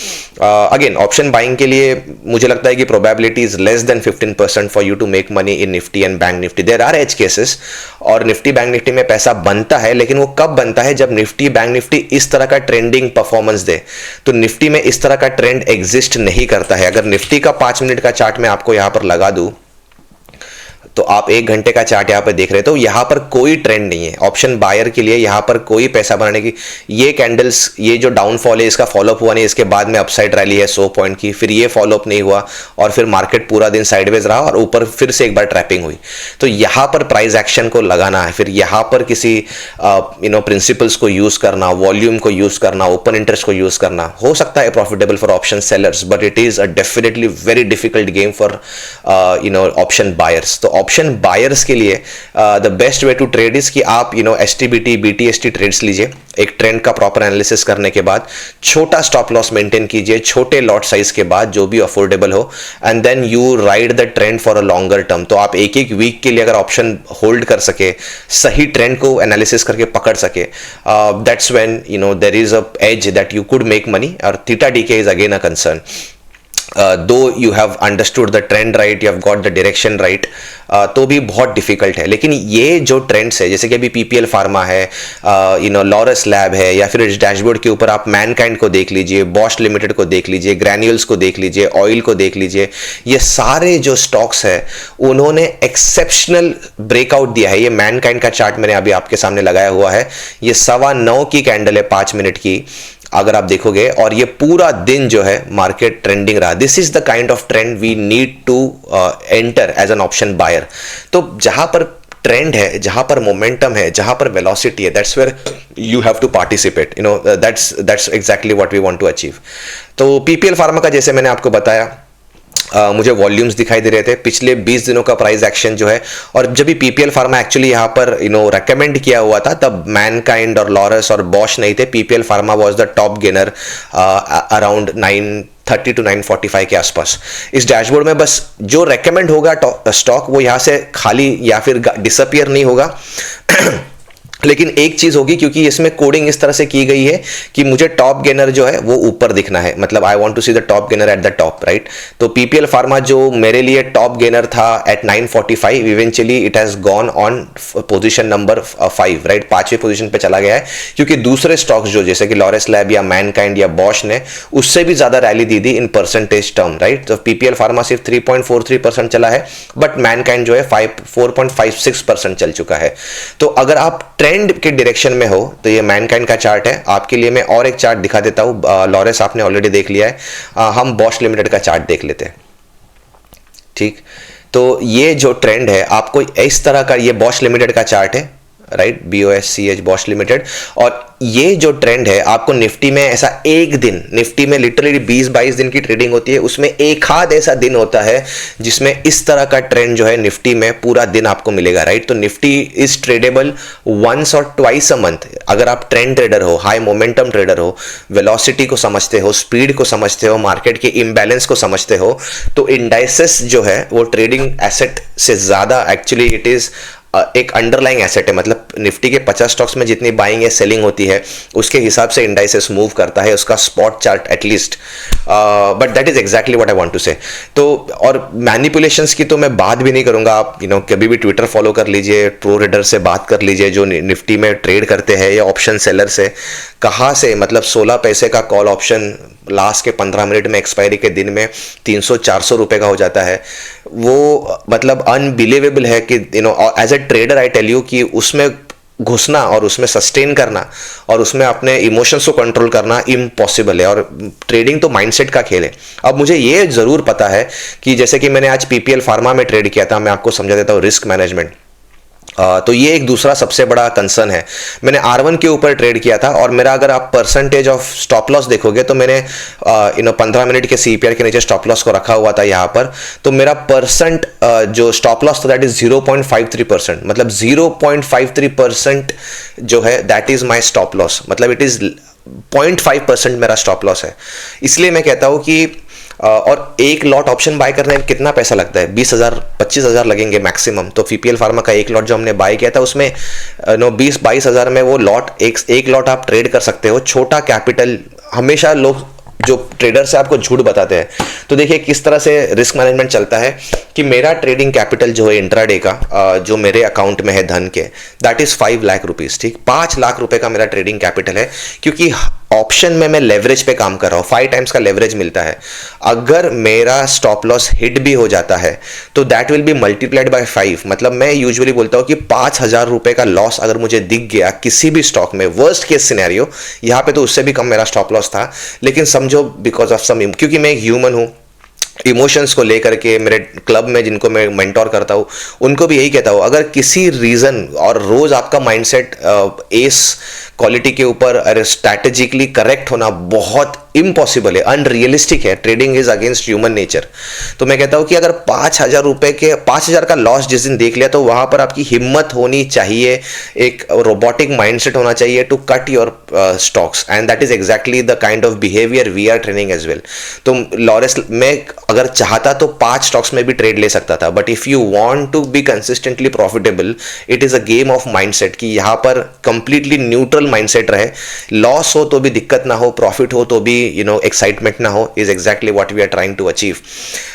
अगेन ऑप्शन बाइंग के लिए मुझे लगता है कि probability is less than 15% for you to make money in Nifty and Bank Nifty. There are edge cases, और निफ्टी बैंक निफ्टी में पैसा बनता है, लेकिन वो कब बनता है? जब निफ्टी बैंक निफ्टी इस तरह का ट्रेंडिंग परफॉर्मेंस दे। तो निफ्टी में इस तरह का ट्रेंड एग्जिस्ट नहीं करता है। अगर निफ्टी का 5 मिनट का चार्ट मैं आपको यहां पर लगा दूं, तो आप 1 घंटे का चार्ट यहां पर देख रहे, तो यहां पर कोई ट्रेंड नहीं है ऑप्शन बायर के लिए। यहां पर कोई पैसा बनाने की, ये कैंडल्स, ये जो डाउनफॉल है इसका फॉलोअप हुआ नहीं, इसके बाद में अपसाइड रैली है 100 पॉइंट की, फिर ये फॉलोअप नहीं हुआ और फिर मार्केट पूरा दिन साइडवेज रहा और ऊपर फिर से एक बार ट्रैपिंग हुई। तो यहां पर प्राइस एक्शन को लगाना है, फिर यहां पर किसी प्रिंसिपल्स को यूज करना, वॉल्यूम को यूज करना, ओपन इंटरेस्ट को यूज करना हो सकता है profitable for option sellers, but it is a definitely very difficult game for option buyers. तो ऑप्शन बायर्स के लिए the best way to trade is कि आप एसटीबीटी बीटीएसटी ट्रेड्स लीजिए, एक ट्रेंड का प्रॉपर एनालिसिस करने के बाद छोटा स्टॉप लॉस मेंटेन कीजिए, छोटे लॉट साइज के बाद जो भी अफोर्डेबल हो, and then you ride the trend for a longer term. तो आप एक एक वीक के लिए अगर ऑप्शन होल्ड कर सके, सही ट्रेंड को एनालिसिस करके पकड़ सके, that's when there is a edge that you could make money. और theta decay is again a concern. though you have understood the trend right, you have got the direction right, तो भी बहुत डिफिकल्ट है। लेकिन ये जो ट्रेंड्स है, जैसे कि अभी पीपीएल फार्मा है, लॉरस लैब है, या फिर इस डैशबोर्ड के ऊपर आप मैनकाइंड को देख लीजिए, बॉश लिमिटेड को देख लीजिए, ग्रैन्यूल्स को देख लीजिए, ऑयल को देख लीजिए, ये सारे जो स्टॉक्स है उन्होंने एक्सेप्शनल ब्रेकआउट दिया है। ये मैनकाइंड का चार्ट मैंने अभी आपके सामने लगाया हुआ है, ये 9:15 की कैंडल है 5 मिनट की अगर आप देखोगे, और ये पूरा दिन जो है मार्केट ट्रेंडिंग रहा। This is the kind of trend we need to enter as an option buyer. तो जहां पर ट्रेंड है, जहां पर मोमेंटम है, जहां पर वेलोसिटी है, that's where you have to participate, that's exactly what we want to achieve. तो पीपीएल फार्मा का जैसे मैंने आपको बताया, मुझे वॉल्यूम्स दिखाई दे रहे थे पिछले 20 दिनों का प्राइस एक्शन जो है, और जब भी पीपीएल फार्मा एक्चुअली यहाँ पर रेकमेंड किया हुआ था तब मैनकाइंड और लॉरस और बॉश नहीं थे। PPL pharma was the top gainer around 930 to 945 के आसपास। इस डैशबोर्ड में बस जो रेकमेंड होगा स्टॉक वो यहाँ से खाली या फिर डिसअपियर नहीं होगा लेकिन एक चीज होगी, क्योंकि इसमें कोडिंग इस तरह से की गई है कि मुझे टॉप गेनर जो है वो ऊपर दिखना है, मतलब I want to see the top gainer at the top, right. तो पीपीएल फार्मा जो मेरे लिए टॉप गेनर था at 945, eventually it has gone on position number 5, right, 5वें पोजीशन पे चला गया है, क्योंकि दूसरे स्टॉक्स जो जैसे कि लॉरस लैब या मैनकाइंड या बॉश ने उससे भी ज्यादा रैली दी थी इन परसेंटेज टर्म, राइट। तो पीपीएल फार्मा सिर्फ 3.43% चला है, बट मैनकाइंड जो है 4.56% चल चुका है। तो अगर आप ट्रेंड के डायरेक्शन में हो तो ये मैनकाइंड का चार्ट है आपके लिए। मैं और एक चार्ट दिखा देता हूं, लॉरस आपने ऑलरेडी देख लिया है, हम बॉश लिमिटेड का चार्ट देख लेते हैं, ठीक। तो ये जो ट्रेंड है आपको इस तरह का, ये बॉश लिमिटेड का चार्ट है, राइट, BOSCH बॉश लिमिटेड, और ये जो ट्रेंड है आपको निफ्टी में ऐसा एक दिन, निफ्टी में लिटरली 20-22 दिन की ट्रेडिंग होती है, उसमें एक आध ऐसा दिन होता है जिसमें इस तरह का ट्रेंड जो है निफ्टी में पूरा दिन आपको मिलेगा, राइट। तो निफ्टी इज ट्रेडेबल वंस और ट्वाइस अ मंथ। अगर आप ट्रेंड ट्रेडर हो, हाई मोमेंटम ट्रेडर हो, वेलोसिटी को समझते हो, स्पीड को समझते हो, मार्केट के इम्बैलेंस को समझते हो, तो इंडाइसेस जो है वो ट्रेडिंग एसेट से ज्यादा एक्चुअली इट इज एक अंडरलाइंग एसेट है। मतलब निफ्टी के 50 स्टॉक्स में जितनी बाइंग या सेलिंग होती है उसके हिसाब से इंडाइसेस मूव करता है, उसका spot chart at least, but that is exactly what I want to say. तो और मैनिपुलेशंस की तो मैं बात भी नहीं करूंगा, आप कभी भी ट्विटर फॉलो कर लीजिए, प्रो रेडर से बात कर लीजिए जो निफ्टी में ट्रेड करते हैं, या ऑप्शन सेलर से, कहाँ से, मतलब 16 पैसे का कॉल ऑप्शन लास्ट के 15 मिनट में एक्सपायरी के दिन में 300-400 रुपए का हो जाता है। वो मतलब अनबिलीवेबल है कि as a trader I tell you कि उसमें घुसना और उसमें सस्टेन करना और उसमें अपने इमोशंस को कंट्रोल करना इम्पॉसिबल है, और ट्रेडिंग तो माइंडसेट का खेल है। अब मुझे ये जरूर पता है कि जैसे कि मैंने आज पीपीएल फार्मा में ट्रेड किया था, मैं आपको समझा देता हूँ रिस्क मैनेजमेंट। तो ये एक दूसरा सबसे बड़ा कंसर्न है। मैंने R1 के ऊपर ट्रेड किया था, और मेरा अगर आप परसेंटेज ऑफ स्टॉप लॉस देखोगे तो मैंने 15 मिनट के CPR के नीचे स्टॉप लॉस को रखा हुआ था यहाँ पर, तो मेरा परसेंट जो स्टॉप लॉस था दैट इज 0.53%, मतलब 0.53% जो है that is my stop loss, मतलब इट इज 0.5% मेरा स्टॉप लॉस है। इसलिए मैं कहता हूं कि और एक लॉट ऑप्शन बाय करने में कितना पैसा लगता है? 20,000 25,000 लगेंगे मैक्सिमम। तो पीपीएल फार्मा का एक लॉट जो हमने बाय किया था उसमें 20-22,000 में वो लॉट एक लॉट आप ट्रेड कर सकते हो। छोटा कैपिटल, हमेशा लोग जो ट्रेडर से आपको झूठ बताते हैं, तो देखिए किस तरह से रिस्क मैनेजमेंट चलता है कि मेरा ट्रेडिंग कैपिटल जो है इंट्राडे का जो मेरे अकाउंट में है धन के, दैट इज 5 लाख रुपीस। ठीक, 5 लाख रुपए का मेरा ट्रेडिंग कैपिटल है, क्योंकि ऑप्शन में मैं लेवरेज पे काम कर रहा हूं, 5 टाइम्स का लेवरेज मिलता है। अगर मेरा स्टॉप लॉस हिट भी हो जाता है तो that will be multiplied by 5। मतलब मैं यूजुअली बोलता हूं कि 5,000 रुपए का लॉस अगर मुझे दिख गया किसी भी स्टॉक में, वर्स्ट केस सिनेरियो, यहां पे तो उससे भी कम मेरा स्टॉप लॉस था, लेकिन समझो बिकॉज ऑफ सम, क्योंकि मैं एक ह्यूमन हूं, इमोशंस को लेकर के मेरे क्लब में जिनको मैं मेंटोर करता हूँ उनको भी यही कहता हूँ, अगर किसी रीज़न और रोज़ आपका माइंडसेट एस क्वालिटी के ऊपर अरे स्ट्रैटेजिकली करेक्ट होना बहुत इम्पॉसिबल है, अनरियलिस्टिक है, trading is against human nature. तो मैं कहता हूँ कि अगर 5,000 रुपए के 5,000 का लॉस जिस दिन देख लिया तो वहाँ पर आपकी हिम्मत होनी चाहिए, एक रोबोटिक माइंडसेट होना चाहिए to cut your stocks, and that is exactly the kind of behaviour we are training as well. तो लॉरेस, मैं अगर चाहता तो 5 स्टॉक्स में भी ट्रेड ले सकता था, but if you want to be consistently profitable, it is a game of mindset कि यहाँ पर कंप्लीटली न्यूट्रल माइंडसेट रहे, लॉस हो तो भी दिक्कत ना हो, प्रॉफिट हो तो भी एक्साइटमेंट ना हो, is exactly what we are trying to achieve.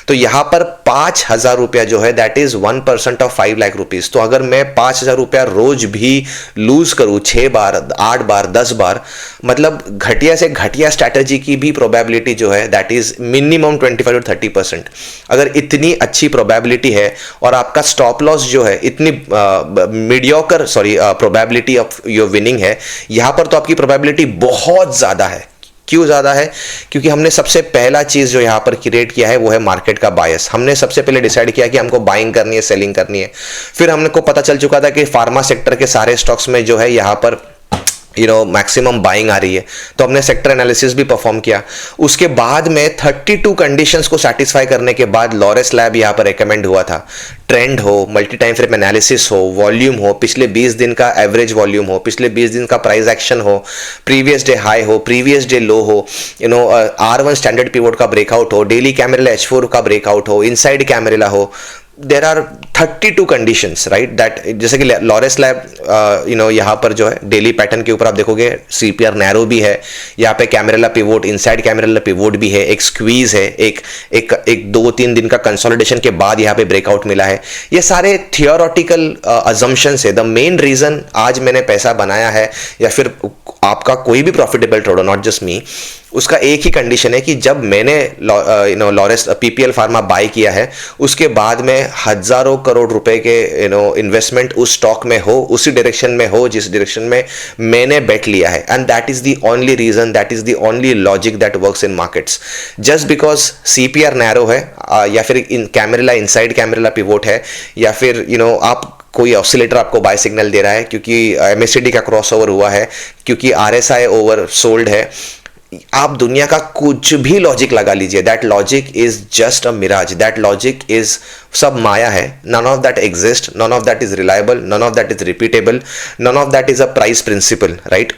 तो यहाँ पर 5,000 रुपया जो है that is 1% of 5 lakh rupees. तो अगर मैं 5,000 रुपया रोज भी लूज करूं 6 बार, 8 बार, 10 बार, मतलब घटिया से घटिया स्ट्रैटेजी की भी प्रोबेबिलिटी जो है दैट इज मिनिमम 25 to 30%। अगर इतनी अच्छी प्रोबेबिलिटी है और आपका स्टॉप लॉस जो है इतनी mediocre probability of your winning है, यहां पर तो आपकी प्रोबेबिलिटी बहुत ज्यादा है। क्यों ज्यादा है? क्योंकि हमने सबसे पहला चीज जो यहां पर क्रिएट किया है वो है मार्केट का बायस। हमने सबसे पहले डिसाइड किया कि हमको बाइंग करनी है, सेलिंग करनी है। फिर हमको पता चल चुका था कि फार्मा सेक्टर के सारे स्टॉक्स में जो है यहां पर मैक्सिमम बाइंग आ रही है, तो हमने सेक्टर एनालिसिस भी परफॉर्म किया। उसके बाद में 32 कंडीशंस को सेटिस्फाई करने के बाद लॉरेस लैब यहां पर रेकमेंड हुआ था। ट्रेंड हो, मल्टी टाइम फ्रेम एनालिसिस हो, वॉल्यूम हो, पिछले 20 दिन का एवरेज वॉल्यूम हो, पिछले 20 दिन का प्राइस एक्शन हो, प्रीवियस डे हाई हो, प्रीवियस डे लो हो, R1 स्टैंडर्ड पिवोट का ब्रेकआउट हो, डेली कैमरेला H4 का ब्रेकआउट हो, इनसाइड कैमरेला हो। There are 32 conditions, right, that जैसे कि लॉरेस लैब यहाँ पर जो है डेली पैटर्न के ऊपर आप देखोगे CPR नैरो भी है, यहाँ पे कैमरेला पिवोट, इनसाइड कैमरेला पिवोट भी है, एक स्क्वीज है, एक 2-3 दिन का कंसोलिडेशन के बाद यहाँ पे ब्रेकआउट मिला है। ये सारे थियोरेटिकल अजम्पशंस है। द मेन रीजन आज मैंने पैसा बनाया है या फिर आपका कोई भी प्रॉफिटेबल ट्रेडर, नॉट जस्ट मी, उसका एक ही कंडीशन है कि जब मैंने लॉरेस पीपीएल फार्मा बाय किया है उसके बाद में हजारों करोड़ रुपए के इन्वेस्टमेंट उस स्टॉक में हो, उसी डायरेक्शन में हो जिस डायरेक्शन में मैंने बेट लिया है, and that is the only reason, that is the only logic that works in markets. Just because CPR narrow है या फिर कैमरेला इनसाइड कैमरेला पिवोट है या फिर आप कोई ऑसिलेटर आपको बाय सिग्नल दे रहा है क्योंकि MACD का क्रॉसओवर हुआ है, क्योंकि RSI ओवर सोल्ड है, आप दुनिया का कुछ भी लॉजिक लगा लीजिए, that logic is just a mirage, that logic is सब माया है। None of that exist, none of that is reliable, none of that is repeatable, none of that is a price principle, right.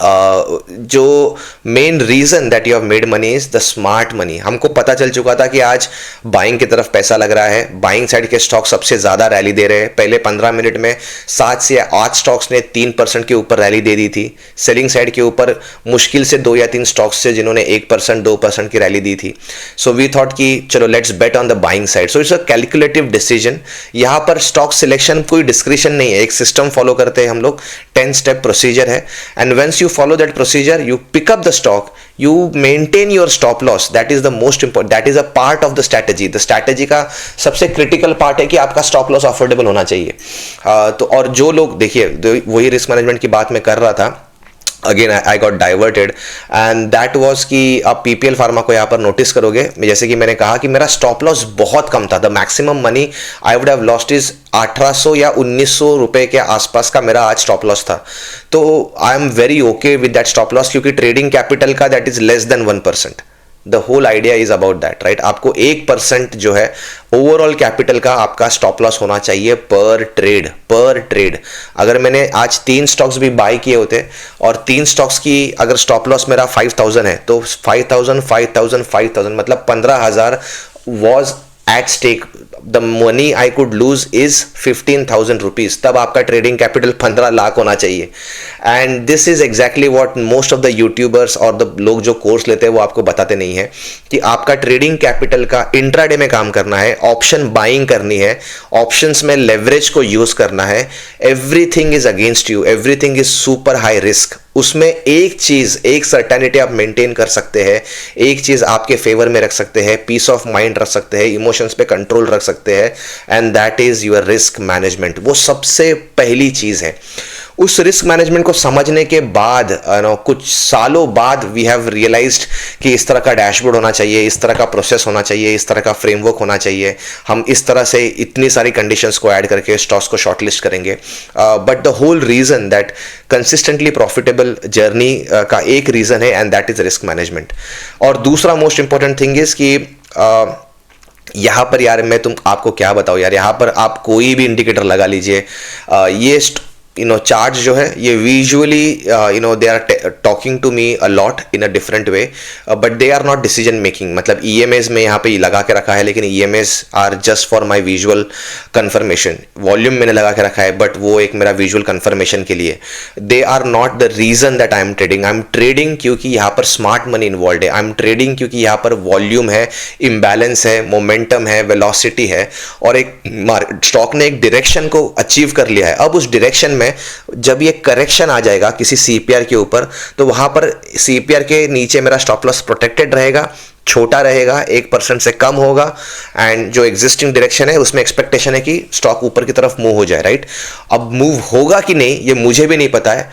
जो main reason that you have made money is the smart money. हमको पता चल चुका था कि आज बाइंग की तरफ पैसा लग रहा है, बाइंग साइड के स्टॉक सबसे ज्यादा रैली दे रहे हैं। पहले 15 मिनट में 7 से 8 स्टॉक्स ने 3% के ऊपर रैली दे दी थी। सेलिंग साइड के ऊपर मुश्किल से 2 या 3 स्टॉक्स से जिन्होंने 1% 2% की रैली दी थी। सो वी थॉट कि चलो let's bet on the buying side. So it's a calculative decision. यहाँ पर स्टॉक सिलेक्शन कोई डिस्क्रिशन नहीं है, एक सिस्टम फॉलो करते हैं हम लोग, 10 स्टेप प्रोसीजर है, and once follow that procedure, you pick up the stock, you maintain your stop loss, that is the most important, that is a part of the strategy। the strategy का सबसे critical part है कि आपका stop loss affordable होना चाहिए। तो और जो लोग देखिए वही रिस्क मैनेजमेंट की बात मैं कर रहा था, again I got diverted, and that was कि आप पीपीएल फार्मा को यहाँ पर नोटिस करोगे, जैसे कि मैंने कहा कि मेरा स्टॉप लॉस बहुत कम था। The maximum money I would have lost is 1800 या 1900 रुपए के आसपास का मेरा आज स्टॉप लॉस था। तो I am very okay with that stop loss, क्योंकि ट्रेडिंग कैपिटल का that is less than 1%। The whole idea is about that, right. आपको 1% जो है ओवरऑल कैपिटल का आपका स्टॉप लॉस होना चाहिए पर ट्रेड। अगर मैंने आज 3 स्टॉक्स भी बाय किए होते और 3 स्टॉक्स की अगर स्टॉप लॉस मेरा 5000 है तो 5000 मतलब 15,000 was at stake. The money I could lose is 15,000 rupees, तब आपका ट्रेडिंग कैपिटल 15 लाख होना चाहिए। And this is exactly what most of the YouTubers और द लोग जो कोर्स लेते हैं वो आपको बताते नहीं है कि आपका ट्रेडिंग कैपिटल का इंट्राडे में काम करना है, ऑप्शन बाइंग करनी है, ऑप्शंस में लेवरेज को यूज करना है। Everything is against you, everything is super high risk. उसमें एक चीज, एक सर्टेनिटी आप मेंटेन कर सकते हैं, एक चीज आपके फेवर में रख सकते हैं, पीस ऑफ माइंड रख सकते हैं, इमोशंस पे कंट्रोल रख सकते हैं, and that is your risk management. वो सबसे पहली चीज है। उस रिस्क मैनेजमेंट को समझने के बाद कुछ सालों बाद वी हैव रियलाइज्ड कि इस तरह का डैशबोर्ड होना चाहिए, इस तरह का प्रोसेस होना चाहिए, इस तरह का फ्रेमवर्क होना चाहिए। हम इस तरह से इतनी सारी कंडीशंस को ऐड करके स्टॉक्स को शॉर्टलिस्ट करेंगे। But the whole reason that consistently profitable journey का एक रीजन है, and that is risk management. और दूसरा मोस्ट इंपॉर्टेंट थिंग इज कि यहाँ पर यार मैं आपको क्या बताऊँ यार, यहाँ पर आप कोई भी इंडिकेटर लगा लीजिए, ये चार्ट जो है ये visually they are talking to me a lot in a different way, but they are not decision making. मतलब ईएमएस में यहाँ पे लगा के रखा है, लेकिन EMAs are just for my visual confirmation. Volume मैंने लगा के रखा है, बट वो एक मेरा विजुअल कंफर्मेशन के लिए। They are not the reason that I am trading. I am trading क्योंकि यहाँ पर स्मार्ट मनी इन्वॉल्व है। आई एम ट्रेडिंग क्योंकि यहाँ पर वॉल्यूम है, इम्बैलेंस है, मोमेंटम है, वेलोसिटी है, और एक स्टॉक ने एक डायरेक्शन को अचीव कर लिया है। अब उस डायरेक्शन में जब ये करेक्शन आ जाएगा किसी सीपीआर के ऊपर, तो वहां पर सीपीआर के नीचे मेरा स्टॉप लॉस प्रोटेक्टेड रहेगा, छोटा रहेगा, 1% से कम होगा, एंड जो एग्जिस्टिंग डायरेक्शन है उसमें एक्सपेक्टेशन है कि स्टॉक ऊपर की तरफ मूव हो जाए, राइट। अब मूव होगा कि नहीं ये मुझे भी नहीं पता है,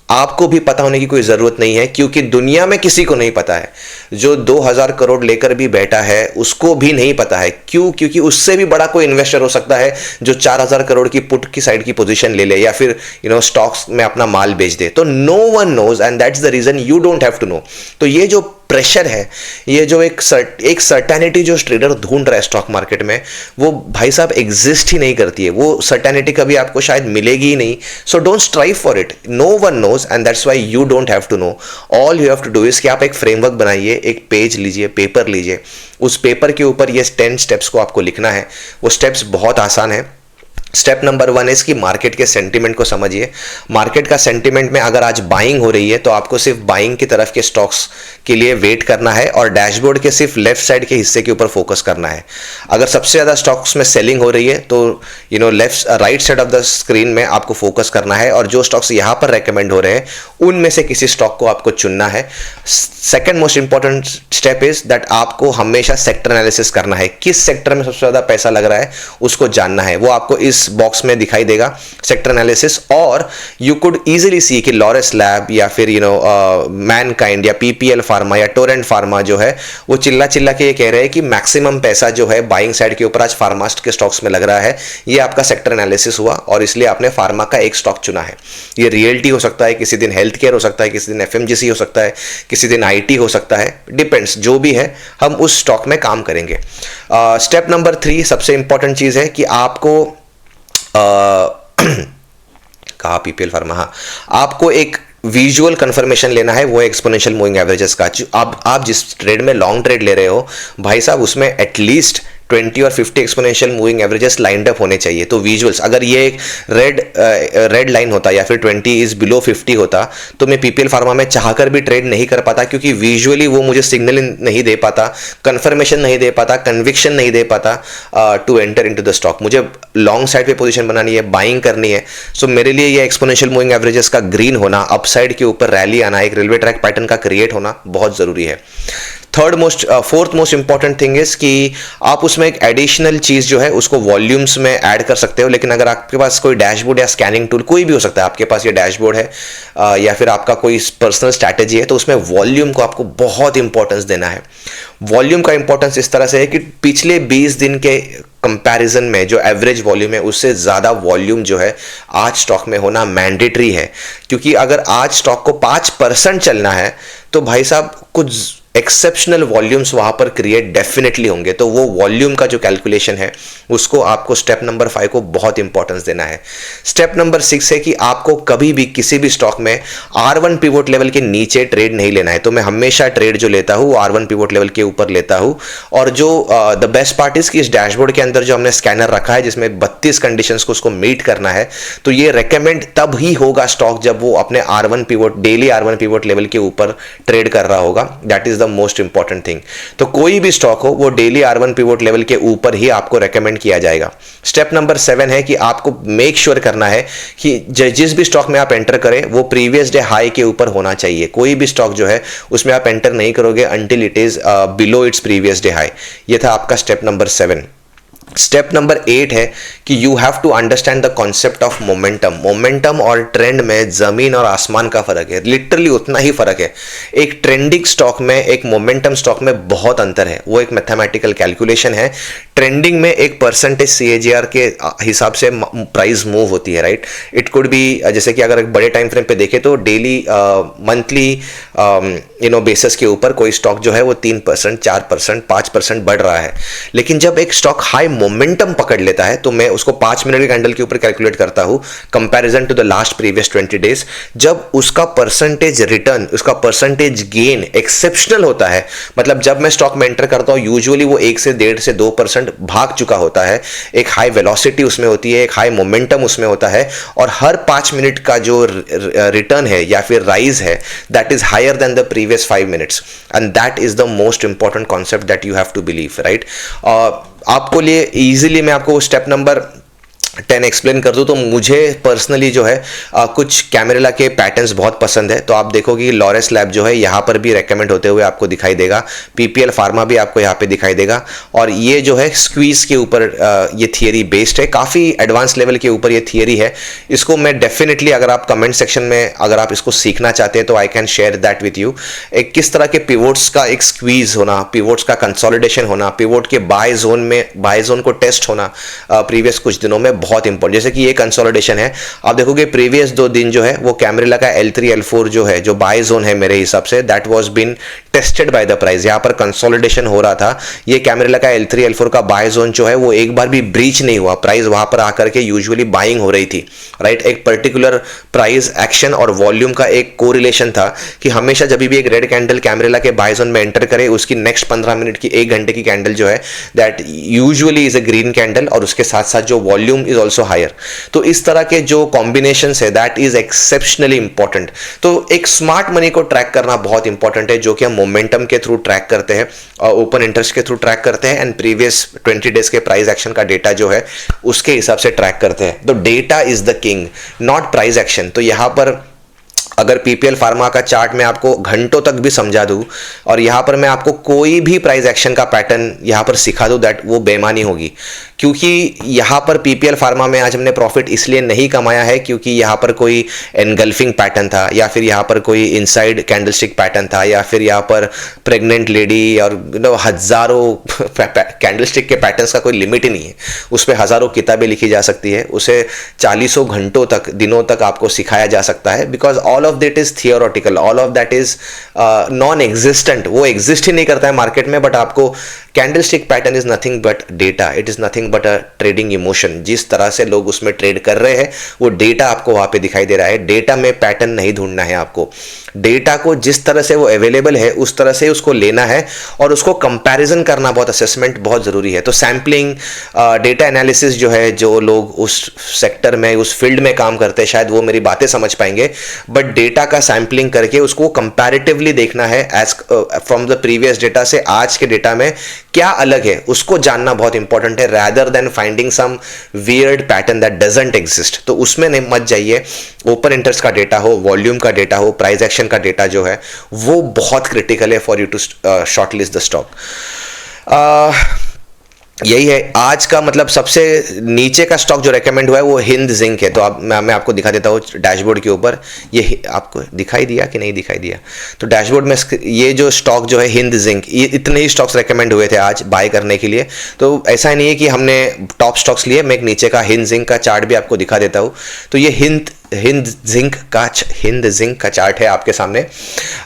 आपको भी पता होने की कोई जरूरत नहीं है, क्योंकि दुनिया में किसी को नहीं पता है। जो 2000 करोड़ लेकर भी बैठा है उसको भी नहीं पता है। क्यों? क्योंकि उससे भी बड़ा कोई इन्वेस्टर हो सकता है जो 4000 करोड़ की पुट की साइड की पोजीशन ले ले, या फिर स्टॉक्स में अपना माल बेच दे। तो no one knows, and that's the reason you don't have to know. तो ये जो प्रेशर है, ये जो एक सर्टेनिटी जो ट्रेडर ढूंढ रहा है स्टॉक मार्केट में, वो भाई साहब एग्जिस्ट ही नहीं करती है। वो सर्टेनिटी कभी आपको शायद मिलेगी ही नहीं। So don't strive for it, no one knows, and that's why you don't have to know. All you have to do is कि आप एक फ्रेमवर्क बनाइए, एक पेज लीजिए, पेपर लीजिए, उस पेपर के ऊपर ये 10 स्टेप्स को आपको लिखना है। वो स्टेप्स बहुत आसान है। स्टेप नंबर 1 इज कि मार्केट के सेंटीमेंट को समझिए। मार्केट का सेंटीमेंट में अगर आज बाइंग हो रही है तो आपको सिर्फ बाइंग की तरफ के स्टॉक्स के लिए वेट करना है, और डैशबोर्ड के सिर्फ लेफ्ट साइड के हिस्से के ऊपर फोकस करना है। अगर सबसे ज्यादा स्टॉक्स में सेलिंग हो रही है तो left right side of the screen में आपको फोकस करना है, और जो स्टॉक्स यहां पर रेकमेंड हो रहे हैं उनमें से किसी स्टॉक को आपको चुनना है। Second most important step is that आपको हमेशा सेक्टर एनालिसिस करना है। किस सेक्टर में सबसे ज्यादा पैसा लग रहा है उसको जानना है। वो आपको इस बॉक्स में दिखाई देगा, सेक्टर एनालिसिस। और यू कुड इजीली सी कि लॉरेस लैब या फिर मैनकाइंड या पीपीएल फार्मा या टोरेंट फार्मा जो है वो चिल्ला के ये कह रहे हैं कि मैक्सिमम पैसा जो है बाइंग साइड के ऊपर आज फार्मास्ट के स्टॉक्स में लग रहा है। ये आपका सेक्टर एनालिसिस हुआ, और इसलिए आपने फार्मा का एक स्टॉक चुना है। ये रियल्टी हो सकता है, किसी दिन हेल्थ केयर हो सकता है, किसी दिन एफएमजीसी हो सकता है, किसी दिन आईटी हो सकता है, डिपेंड्स। जो भी है हम उस स्टॉक में काम करेंगे। स्टेप नंबर 3 सबसे इंपॉर्टेंट चीज है कि आपको कहा पीपीएल फार्मा, हाँ, आपको एक विजुअल कंफर्मेशन लेना है, वो एक्सपोनेंशियल मूविंग एवरेजेस का। आप जिस ट्रेड में लॉन्ग ट्रेड ले रहे हो भाई साहब, उसमें एटलीस्ट 20 और 50 exponential moving averages lined up होने चाहिए। तो विजुअल्स, अगर ये एक रेड लाइन होता या फिर 20 इज बिलो 50 होता तो मैं पीपीएल फार्मा में चाहकर भी ट्रेड नहीं कर पाता, क्योंकि विजुअली वो मुझे सिग्नल नहीं दे पाता, कंफर्मेशन नहीं दे पाता, कन्विक्शन नहीं दे पाता to enter into the stock. मुझे लॉन्ग साइड पे पोजीशन बनानी है, बाइंग करनी है। सो मेरे लिए ये एक्सपोनेंशियल मूविंग एवरेजेस का ग्रीन होना, अपसाइड के ऊपर रैली आना, एक रेलवे ट्रैक पैटर्न का क्रिएट होना बहुत जरूरी है। Fourth most important thing is कि आप उसमें एक एडिशनल चीज जो है उसको वॉल्यूम्स में ऐड कर सकते हो। लेकिन अगर आपके पास कोई डैशबोर्ड या स्कैनिंग टूल कोई भी हो सकता है, आपके पास ये डैशबोर्ड है या फिर आपका कोई पर्सनल स्ट्रैटेजी है, तो उसमें वॉल्यूम को आपको बहुत इंपॉर्टेंस देना है। वॉल्यूम का इंपॉर्टेंस इस तरह से है कि पिछले 20 दिन के कंपैरिजन में जो एवरेज वॉल्यूम है उससे ज्यादा वॉल्यूम जो है आज स्टॉक में होना मैंडेटरी है। क्योंकि अगर आज स्टॉक को 5% चलना है तो भाई साहब कुछ एक्सेप्शनल वॉल्यूम्स वहां पर क्रिएट डेफिनेटली होंगे। तो वो वॉल्यूम का जो कैलकुलेशन है उसको आपको स्टेप नंबर 5 को बहुत इंपॉर्टेंस देना है। स्टेप नंबर 6 है कि आपको कभी भी किसी भी स्टॉक में R1 पिवोट लेवल के नीचे ट्रेड नहीं लेना है। तो मैं हमेशा ट्रेड जो लेता हूं R1 पिवोट लेवल के ऊपर लेता हूं। और जो द बेस्ट पार्ट इज कि इस डैशबोर्ड के अंदर जो हमने स्कैनर रखा है जिसमें 32 कंडीशंस को उसको मीट करना है, तो ये रेकमेंड तब ही होगा स्टॉक जब वो अपने R1 pivot daily R1 pivot level के ऊपर ट्रेड कर रहा होगा। That is the most important thing. तो कोई भी स्टॉक हो वो डेली R1 पिवोट लेवल के ऊपर ही आपको रेकमेंड किया जाएगा। स्टेप नंबर 7 है कि आपको मेक श्योर करना है कि जिस भी स्टॉक में आप एंटर करें वो प्रीवियस डे हाई के ऊपर होना चाहिए। कोई भी स्टॉक जो है उसमें आप एंटर नहीं करोगे until it is below its previous day high. ये था आपका स्टेप नंबर 7। स्टेप नंबर 8 है कि you have to understand the concept of momentum. Momentum और ट्रेंड में जमीन और आसमान का फर्क है, लिटरली उतना ही फर्क है। एक ट्रेंडिंग स्टॉक में एक मोमेंटम स्टॉक में बहुत अंतर है, वो एक मैथमेटिकल कैलकुलेशन है। ट्रेंडिंग में एक परसेंटेज CAGR के हिसाब से प्राइस मूव होती है, राइट। इट कुड बी जैसे कि अगर एक बड़े टाइम फ्रेम पे देखें तो डेली मंथली बेसिस के ऊपर कोई स्टॉक जो है वो 3%, 4%, 5% बढ़ रहा है। लेकिन जब एक स्टॉक हाई मोमेंटम पकड़ लेता है तो मैं उसको 5 मिनट के कैंडल के ऊपर कैलकुलेट करता हूं comparison to the last previous 20 days. जब उसका परसेंटेज रिटर्न, उसका परसेंटेज गेन एक्सेप्शनल होता है, मतलब जब मैं स्टॉक में एंटर करता हूं यूजुअली वो 1 से 1.5 से 2% भाग चुका होता है। एक हाई वेलोसिटी उसमें होती है, एक हाई मोमेंटम उसमें होता है, और हर 5 मिनट का जो रिटर्न है या फिर राइज है that is higher than the previous 5 minutes, and that is the most important concept that you have to believe, right. आपको लिए इजीली मैं आपको स्टेप नंबर 10 एक्सप्लेन कर दूं तो मुझे पर्सनली जो है कुछ कैमरेला के पैटर्न्स बहुत पसंद है। तो आप देखोगे कि लॉरेस लैब जो है यहाँ पर भी रेकमेंड होते हुए आपको दिखाई देगा, PPL फार्मा भी आपको यहाँ पे दिखाई देगा, और ये जो है स्क्वीज के ऊपर ये थियरी बेस्ड है, काफ़ी एडवांस लेवल के ऊपर ये थियरी है। इसको मैं डेफिनेटली अगर आप कमेंट सेक्शन में अगर आप इसको सीखना चाहते हैं तो I can share that with you. एक किस तरह के पिवोट्स का एक स्क्वीज होना, पिवोट्स का कंसोलिडेशन होना, पिवोट के बाय जोन में बाय जोन को टेस्ट होना प्रीवियस कुछ दिनों में बहुत इंपॉर्टेंट। जैसे कि ये कंसोलिडेशन है, आप देखोगे प्रीवियस 2 दिन जो है वो कैमरेला का L3 L4 जो है जो बाय जोन है मेरे हिसाब से that was been tested by the price. यहां पर कंसोलिडेशन हो रहा था, ये कैमरेला का L3 L4 का बाय जोन जो है वो एक बार भी ब्रीच नहीं हुआ, प्राइस वहां पर आकर के यूजुअली बाइंग हो रही थी, राइट। एक पर्टिकुलर प्राइस एक्शन और वॉल्यूम का एक कोरिलेशन था कि हमेशा जब भी एक रेड कैंडल कैमरेला के बाय जोन में एंटर करे उसकी नेक्स्ट 15 मिनट की 1 घंटे की कैंडल जो है that usually is a green candle, और उसके साथ साथ जो वॉल्यूम इज ऑल्सो हायर। तो इस तरह के जो कॉम्बिनेशंस है दैट इज एक्सेप्शनली इंपॉर्टेंट। तो एक स्मार्ट मनी को ट्रैक करना बहुत इंपॉर्टेंट है, जो कि हम मोमेंटम के थ्रू ट्रैक करते हैं, ओपन इंटरेस्ट के थ्रू ट्रैक करते हैं, एंड प्रीवियस 20 डेज के प्राइस एक्शन का डेटा जो है उसके हिसाब से ट्रैक करते हैं। तो data is the king, not price action. तो यहां पर अगर PPL फार्मा का चार्ट में आपको घंटों तक भी समझा दूं और यहां पर मैं आपको कोई भी प्राइस एक्शन का पैटर्न यहां पर सिखा दूं दैट वो बेईमानी होगी, क्योंकि यहां पर PPL फार्मा में आज हमने प्रॉफिट इसलिए नहीं कमाया है क्योंकि यहां पर कोई एनगल्फिंग पैटर्न था, या फिर यहां पर कोई इनसाइड कैंडलस्टिक पैटर्न था, या फिर यहां पर प्रेग्नेंट लेडी, और हजारों कैंडलस्टिक के पैटर्न्स का कोई लिमिट ही नहीं है। उस पर हजारों किताबें लिखी जा सकती है, उसे 40 घंटों तक, दिनों तक आपको सिखाया जा सकता है, because all of that is theoretical, all of that is non existent, वो एग्जिस्ट ही नहीं करता है मार्केट में। बट आपको candlestick pattern is nothing but data, it is nothing but a trading emotion. जिस तरह से लोग उसमें ट्रेड कर रहे हैं वो डेटा आपको वहां पे दिखाई दे रहा है। डेटा में पैटर्न नहीं ढूंढना है आपको, डेटा को जिस तरह से वो अवेलेबल है उस तरह से उसको लेना है, और उसको कंपैरिजन करना बहुत, असेसमेंट बहुत जरूरी है। तो सैम्पलिंग, डेटा एनालिसिस जो है, जो लोग उस सेक्टर में, उस फील्ड में काम करते हैं शायद वो मेरी बातें समझ पाएंगे, बट डेटा का सैम्पलिंग करके उसको कंपैरेटिवली देखना है as from the previous data से आज के डेटा में क्या अलग है, उसको जानना बहुत इंपॉर्टेंट है, rather than finding some weird pattern that doesn't exist। तो उसमें नहीं मत जाइए। ओपन इंटरेस्ट का डेटा हो, वॉल्यूम का डेटा हो, प्राइस एक्शन का डेटा जो है वो बहुत क्रिटिकल है for you to shortlist the stock. यही है आज का, मतलब सबसे नीचे का स्टॉक जो रेकमेंड हुआ है वो हिंद जिंक है। तो अब मैं आपको दिखा देता हूँ डैशबोर्ड के ऊपर, ये आपको दिखाई दिया कि नहीं दिखाई दिया। तो डैशबोर्ड में ये जो स्टॉक जो है हिंद जिंक, ये इतने ही स्टॉक्स रेकमेंड हुए थे आज बाय करने के लिए। तो ऐसा नहीं है कि हमने टॉप स्टॉक्स लिए, मैं एक नीचे का हिंद जिंक का चार्ट भी आपको दिखा देता हूँ। तो ये हिंद हिंद जिंक का चार्ट है आपके सामने,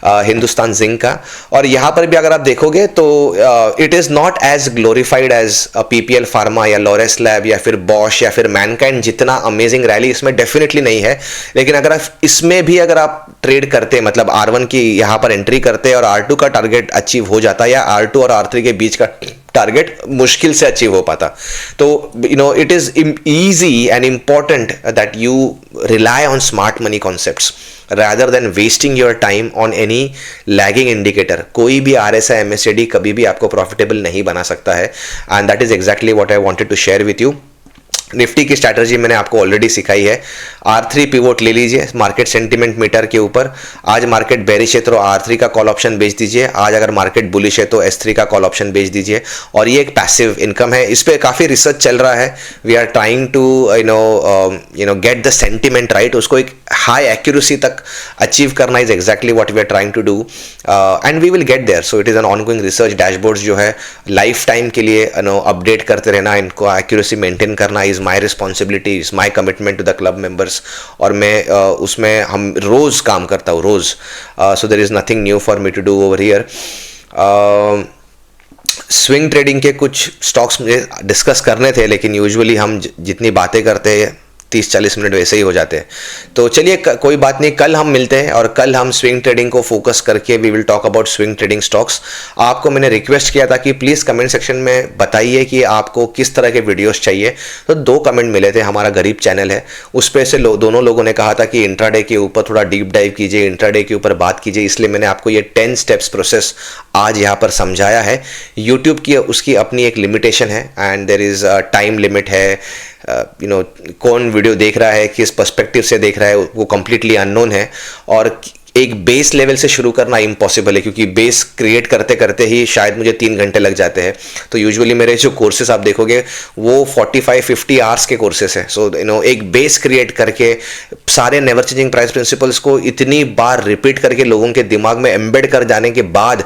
हिंदुस्तान जिंक का। और यहाँ पर भी अगर आप देखोगे तो it is not as glorified as PPL pharma या लॉरेस लैब या फिर बॉश या फिर मैनकाइंड जितना अमेजिंग रैली इसमें डेफिनेटली नहीं है। लेकिन अगर आप इसमें भी अगर आप ट्रेड करते, मतलब R1 की यहाँ पर एंट्री करते और R2 का टारगेट अचीव हो जाता, या R2 और R3 के बीच का टारगेट मुश्किल से अचीव हो पाता, तो it is easy and important that you rely on smart money concepts rather than wasting your time on any lagging indicator। कोई भी RSI MACD कभी भी आपको प्रॉफिटेबल नहीं बना सकता है, and that is exactly what I wanted to share with you. Nifty की स्ट्रैटेजी मैंने आपको ऑलरेडी सिखाई है। R3 पिवोट ले लीजिए मार्केट सेंटीमेंट मीटर के ऊपर। आज मार्केट बेरिश है तो R3 का कॉल ऑप्शन बेच दीजिए, आज अगर मार्केट बुलिश है तो S3 का कॉल ऑप्शन बेच दीजिए। और ये एक पैसिव इनकम है, इस पर काफ़ी रिसर्च चल रहा है। We are trying to get the sentiment right, उसको एक हाई एक्यूरेसी तक अचीव करना is exactly what we are trying to do, and we will get there. So it is an ongoing research. Dashboards जो है लाइफ टाइम के लिए अपडेट करते रहना, इनको एक्यूरेसी मेंटेन करना is my responsibility, is my commitment to the club members. और मैं उसमें हम रोज़ काम करता हूँ, रोज़। So there is nothing new for me to do over here. Swing trading के कुछ स्टॉक्स मुझे डिस्कस करने थे, लेकिन यूजुअली हम जितनी बातें करते हैं 30-40 मिनट वैसे ही हो जाते हैं। तो चलिए कोई बात नहीं, कल हम मिलते हैं और कल हम स्विंग ट्रेडिंग को फोकस करके we will talk about swing trading stocks. आपको मैंने रिक्वेस्ट किया था कि प्लीज़ कमेंट सेक्शन में बताइए कि आपको किस तरह के वीडियोस चाहिए। तो 2 कमेंट मिले थे, हमारा गरीब चैनल है उस पर से दोनों लोगों ने कहा था कि इंट्राडे के ऊपर थोड़ा डीप डाइव कीजिए, इंट्राडे के ऊपर बात कीजिए, इसलिए मैंने आपको ये 10 स्टेप्स प्रोसेस आज यहाँ पर समझाया है। यूट्यूब की उसकी अपनी एक लिमिटेशन है, and there is time limit है। कौन वीडियो देख रहा है, किस पर्सपेक्टिव से देख रहा है, वो कंप्लीटली अननोन है। और एक बेस लेवल से शुरू करना इम्पॉसिबल है, क्योंकि बेस क्रिएट करते करते ही शायद मुझे 3 घंटे लग जाते हैं। तो यूजुअली मेरे जो कोर्सेस आप देखोगे वो 45-50 आवर्स के कोर्सेस हैं। सो एक बेस क्रिएट करके सारे नेवर चेंजिंग प्राइस प्रिंसिपल्स को इतनी बार रिपीट करके लोगों के दिमाग में एम्बेड कर जाने के बाद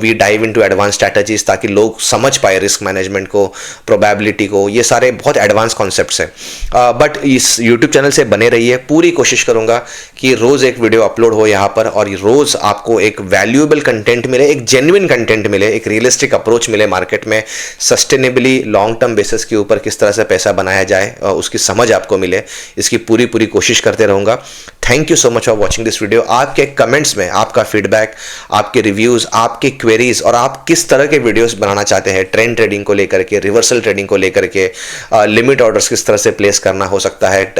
we dive into advance strategies, ताकि लोग समझ पाए रिस्क मैनेजमेंट को, प्रोबेबिलिटी को। ये सारे बहुत एडवांस कॉन्सेप्ट्स हैं। बट इस यूट्यूब चैनल से बने रहिए, पूरी कोशिश करूँगा कि रोज़ एक वीडियो अपलोड हो यहाँ पर, और रोज आपको एक वैल्यूएबल कंटेंट मिले, एक जेन्युइन कंटेंट मिले, एक रियलिस्टिक अप्रोच मिले मार्केट में, सस्टेनेबली लॉन्ग टर्म बेसिस के ऊपर किस तरह से पैसा बनाया जाए उसकी समझ आपको मिले। इसकी पूरी कोशिश करते रहूँगा। Thank you so much for watching this video. आपके कमेंट्स में आपका फीडबैक, आपके रिव्यूज़, आपके क्वेरीज, और आप किस तरह के वीडियोस बनाना चाहते हैं, ट्रेंड ट्रेडिंग को लेकर के, रिवर्सल ट्रेडिंग को लेकर के, लिमिट ऑर्डर्स किस तरह से प्लेस करना हो सकता है,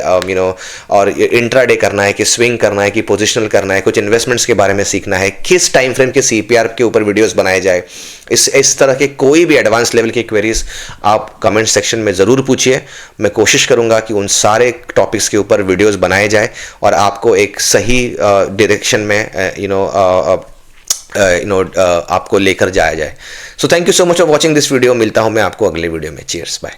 और इंट्राडे करना है कि स्विंग करना है कि पोजिशनल करना है, कुछ इन्वेस्टमेंट्स के बारे में सीखना है, किस टाइम फ्रेम के CPR के ऊपर वीडियोस बनाए जाए, इस तरह के कोई भी एडवांस लेवल की क्वेरीज आप कमेंट सेक्शन में ज़रूर पूछिए। मैं कोशिश करूंगा कि उन सारे टॉपिक्स के ऊपर वीडियोस बनाए जाए और आपको एक सही डायरेक्शन में आपको लेकर जाया जाए। So thank you so much for watching this video. मिलता हूं मैं आपको अगले वीडियो में। Cheers, bye.